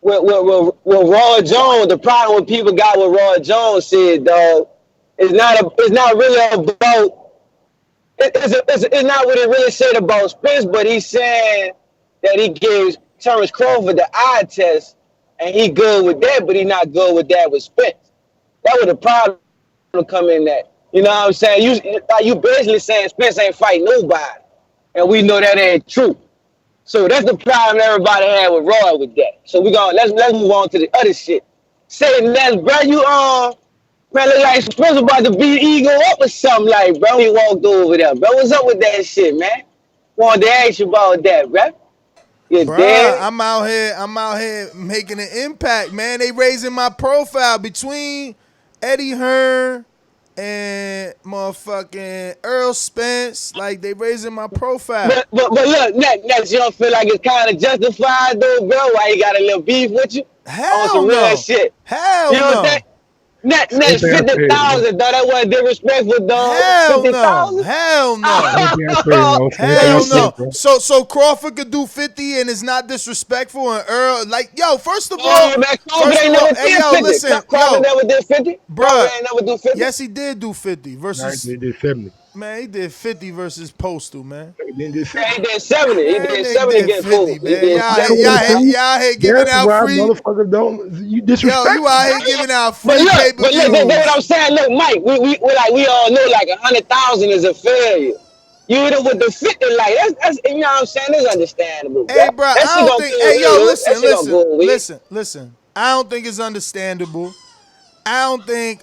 With Roy Jones, the problem with people got with Roy Jones said, dog, it's not really about, it's not what he really said about Spence, but he's saying that he gives Terence Crawford the eye test, and he good with that, but he's not good with that with Spence. That was the problem come in that. You know what I'm saying? You basically saying Spence ain't fighting nobody, and we know that ain't true. So that's the problem everybody had with Roy with that. So let's move on to the other shit. Say next, bro, you man, look like Spence about to beat Ego up or something, like, bro. He walked over there, bro. What's up with that shit, man? wanted to ask you about that, bro. You Bruh, dig? I'm out here making an impact, man. They raising my profile between Eddie Hearn and motherfucking Errol Spence. Like, they raising my profile. But look, next you don't feel like it's kind of justified though, bro? Why he got a little beef with you on Hell some real no. shit? Hell You know what I'm no. saying? Next Same thing I said, 50,000, though. That wasn't disrespectful, dog. Hell no. 50,000. Hell no. Same thing I said, no. Same thing I Hell said, no. bro. So Crawford could do 50 and it's not disrespectful, and Earl, like, yo, first of all, Oh man, Crawford ain't never hey, did yo, 50. listen, Crawford yo, never did 50. Crawford bruh, ain't never do 50. yes, he did do 50 versus, They did 70. man, he did 50 versus Postal, man. They did 70. Yeah, he did 70. He Man, did they 70 did against 50, Poole. He man. did 70. Y'all here giving That's out why free. motherfuckers don't. You Yo, disrespect. you out here giving out But free look, pay-per-views. that's what I'm saying. Look, Mike, we all know like 100,000 is a failure. You hit him with the 50, like that's you know what I'm saying. That's understandable, bro. Hey, bro, That I shit don't gonna think. go Hey, with yo, you. That shit gonna go with you. listen. I don't think it's understandable. I don't think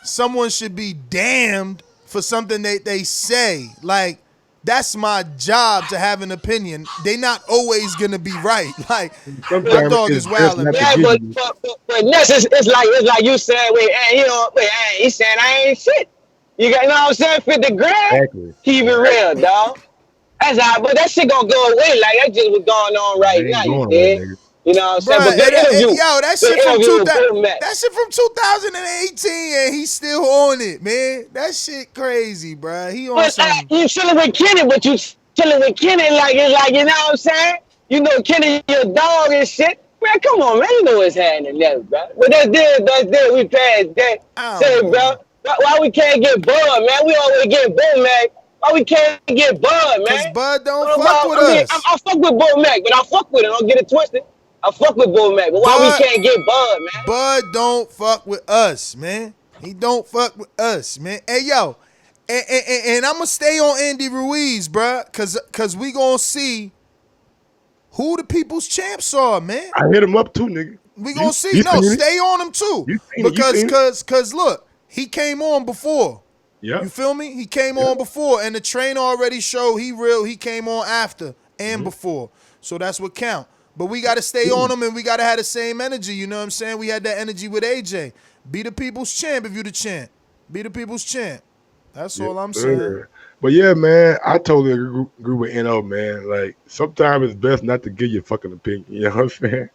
someone should be damned for something they say. Like, that's my job to have an opinion. They not always gonna be right. Like, my Sometimes dog it's is best wilding, not to man. Yeah, give you. but Ness, it's like you saying, he's saying I ain't shit. You got, you know what I'm saying? 50 grand. Exactly. Keep it real, dog. That's how, but that shit gonna go away. Like that just was going on They right now. ain't You going away, did. nigga. You know what I'm saying? Bruh, But good interview. yo, that Good shit from interview with Bo Mac. that shit from 2018, and he's still on it, man. That shit crazy, bruh. He on But some. you chilling with Kenny, but you chilling with Kenny like it's like, you know what I'm saying? You know Kenny your dog and shit. Man, come on, man. You know what's happening there, bro. But that's there. We passed that. Say, bro, why we can't get Bud, man? We always get Bo Mac. Why we can't get Bud, Cause man? Bud don't fuck with us. I fuck with Bo Mac, but I fuck with him. Don't get it twisted. I fuck with Bo Mac, but why we can't get Bud, man? Bud don't fuck with us, man. He don't fuck with us, man. Hey, yo, and I'm gonna stay on Andy Ruiz, bruh, cause we gonna see who the people's champs are, man. I hit him up too, nigga. We gonna see. No, stay on him too, because look, he came on before. Yeah. You feel me? He came on before, and the trainer already showed he real. He came on after and before, so that's what count. But we got to stay on him, and we got to have the same energy. You know what I'm saying? We had that energy with AJ. Be the people's champ if you the champ. Be the people's champ. That's all I'm saying. But yeah, man, I totally agree with NO, man. Like, sometimes it's best not to give your fucking opinion. You know what I'm saying?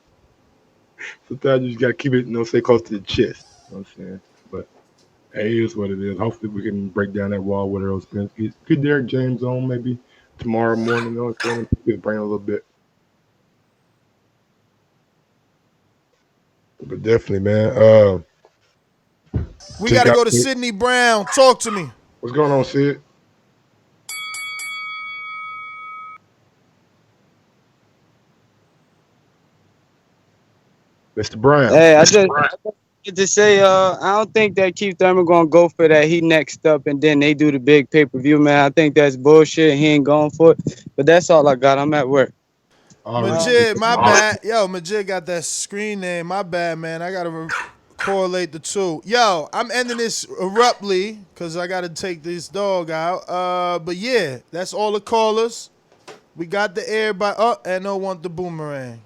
Sometimes you just gotta keep it, stay close to the chest. You know what I'm saying? But hey, it is what it is. Hopefully we can break down that wall with Errol Spence. Get Derek James on maybe tomorrow morning. You know what I'm saying? Pick brain a little bit. But definitely, man. We got to go to Sidney Brown. Talk to me. What's going on, Sid? Mr. Brown. Hey, I just say, I don't think that Keith Thurman gonna go for that. He next up, and then they do the big pay-per-view, man. I think that's bullshit. He ain't going for it. But that's all I got. I'm at work. Majid, my bad. Yo, Majid got that screen name. My bad, man. I gotta correlate the two. Yo, I'm ending this abruptly because I gotta take this dog out. But yeah, that's all the callers. We got the everybody. And no want the boomerang.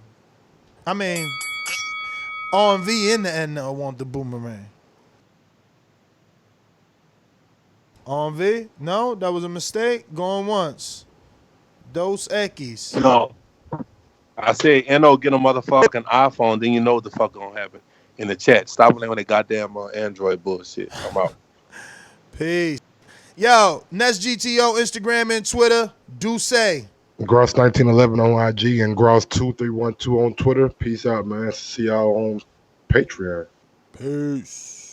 I mean, R&V in the end want the boomerang. R&V? No, that was a mistake. Going once. Dos Equis. No. I said, NO, get a motherfucking iPhone, then you know what the fuck gonna happen in the chat. Stop playing with that goddamn Android bullshit. I'm out. Peace. Yo, Nest GTO, Instagram and Twitter. Do say. Gross1911 on IG and Gross2312 on Twitter. Peace out, man. See y'all on Patreon. Peace.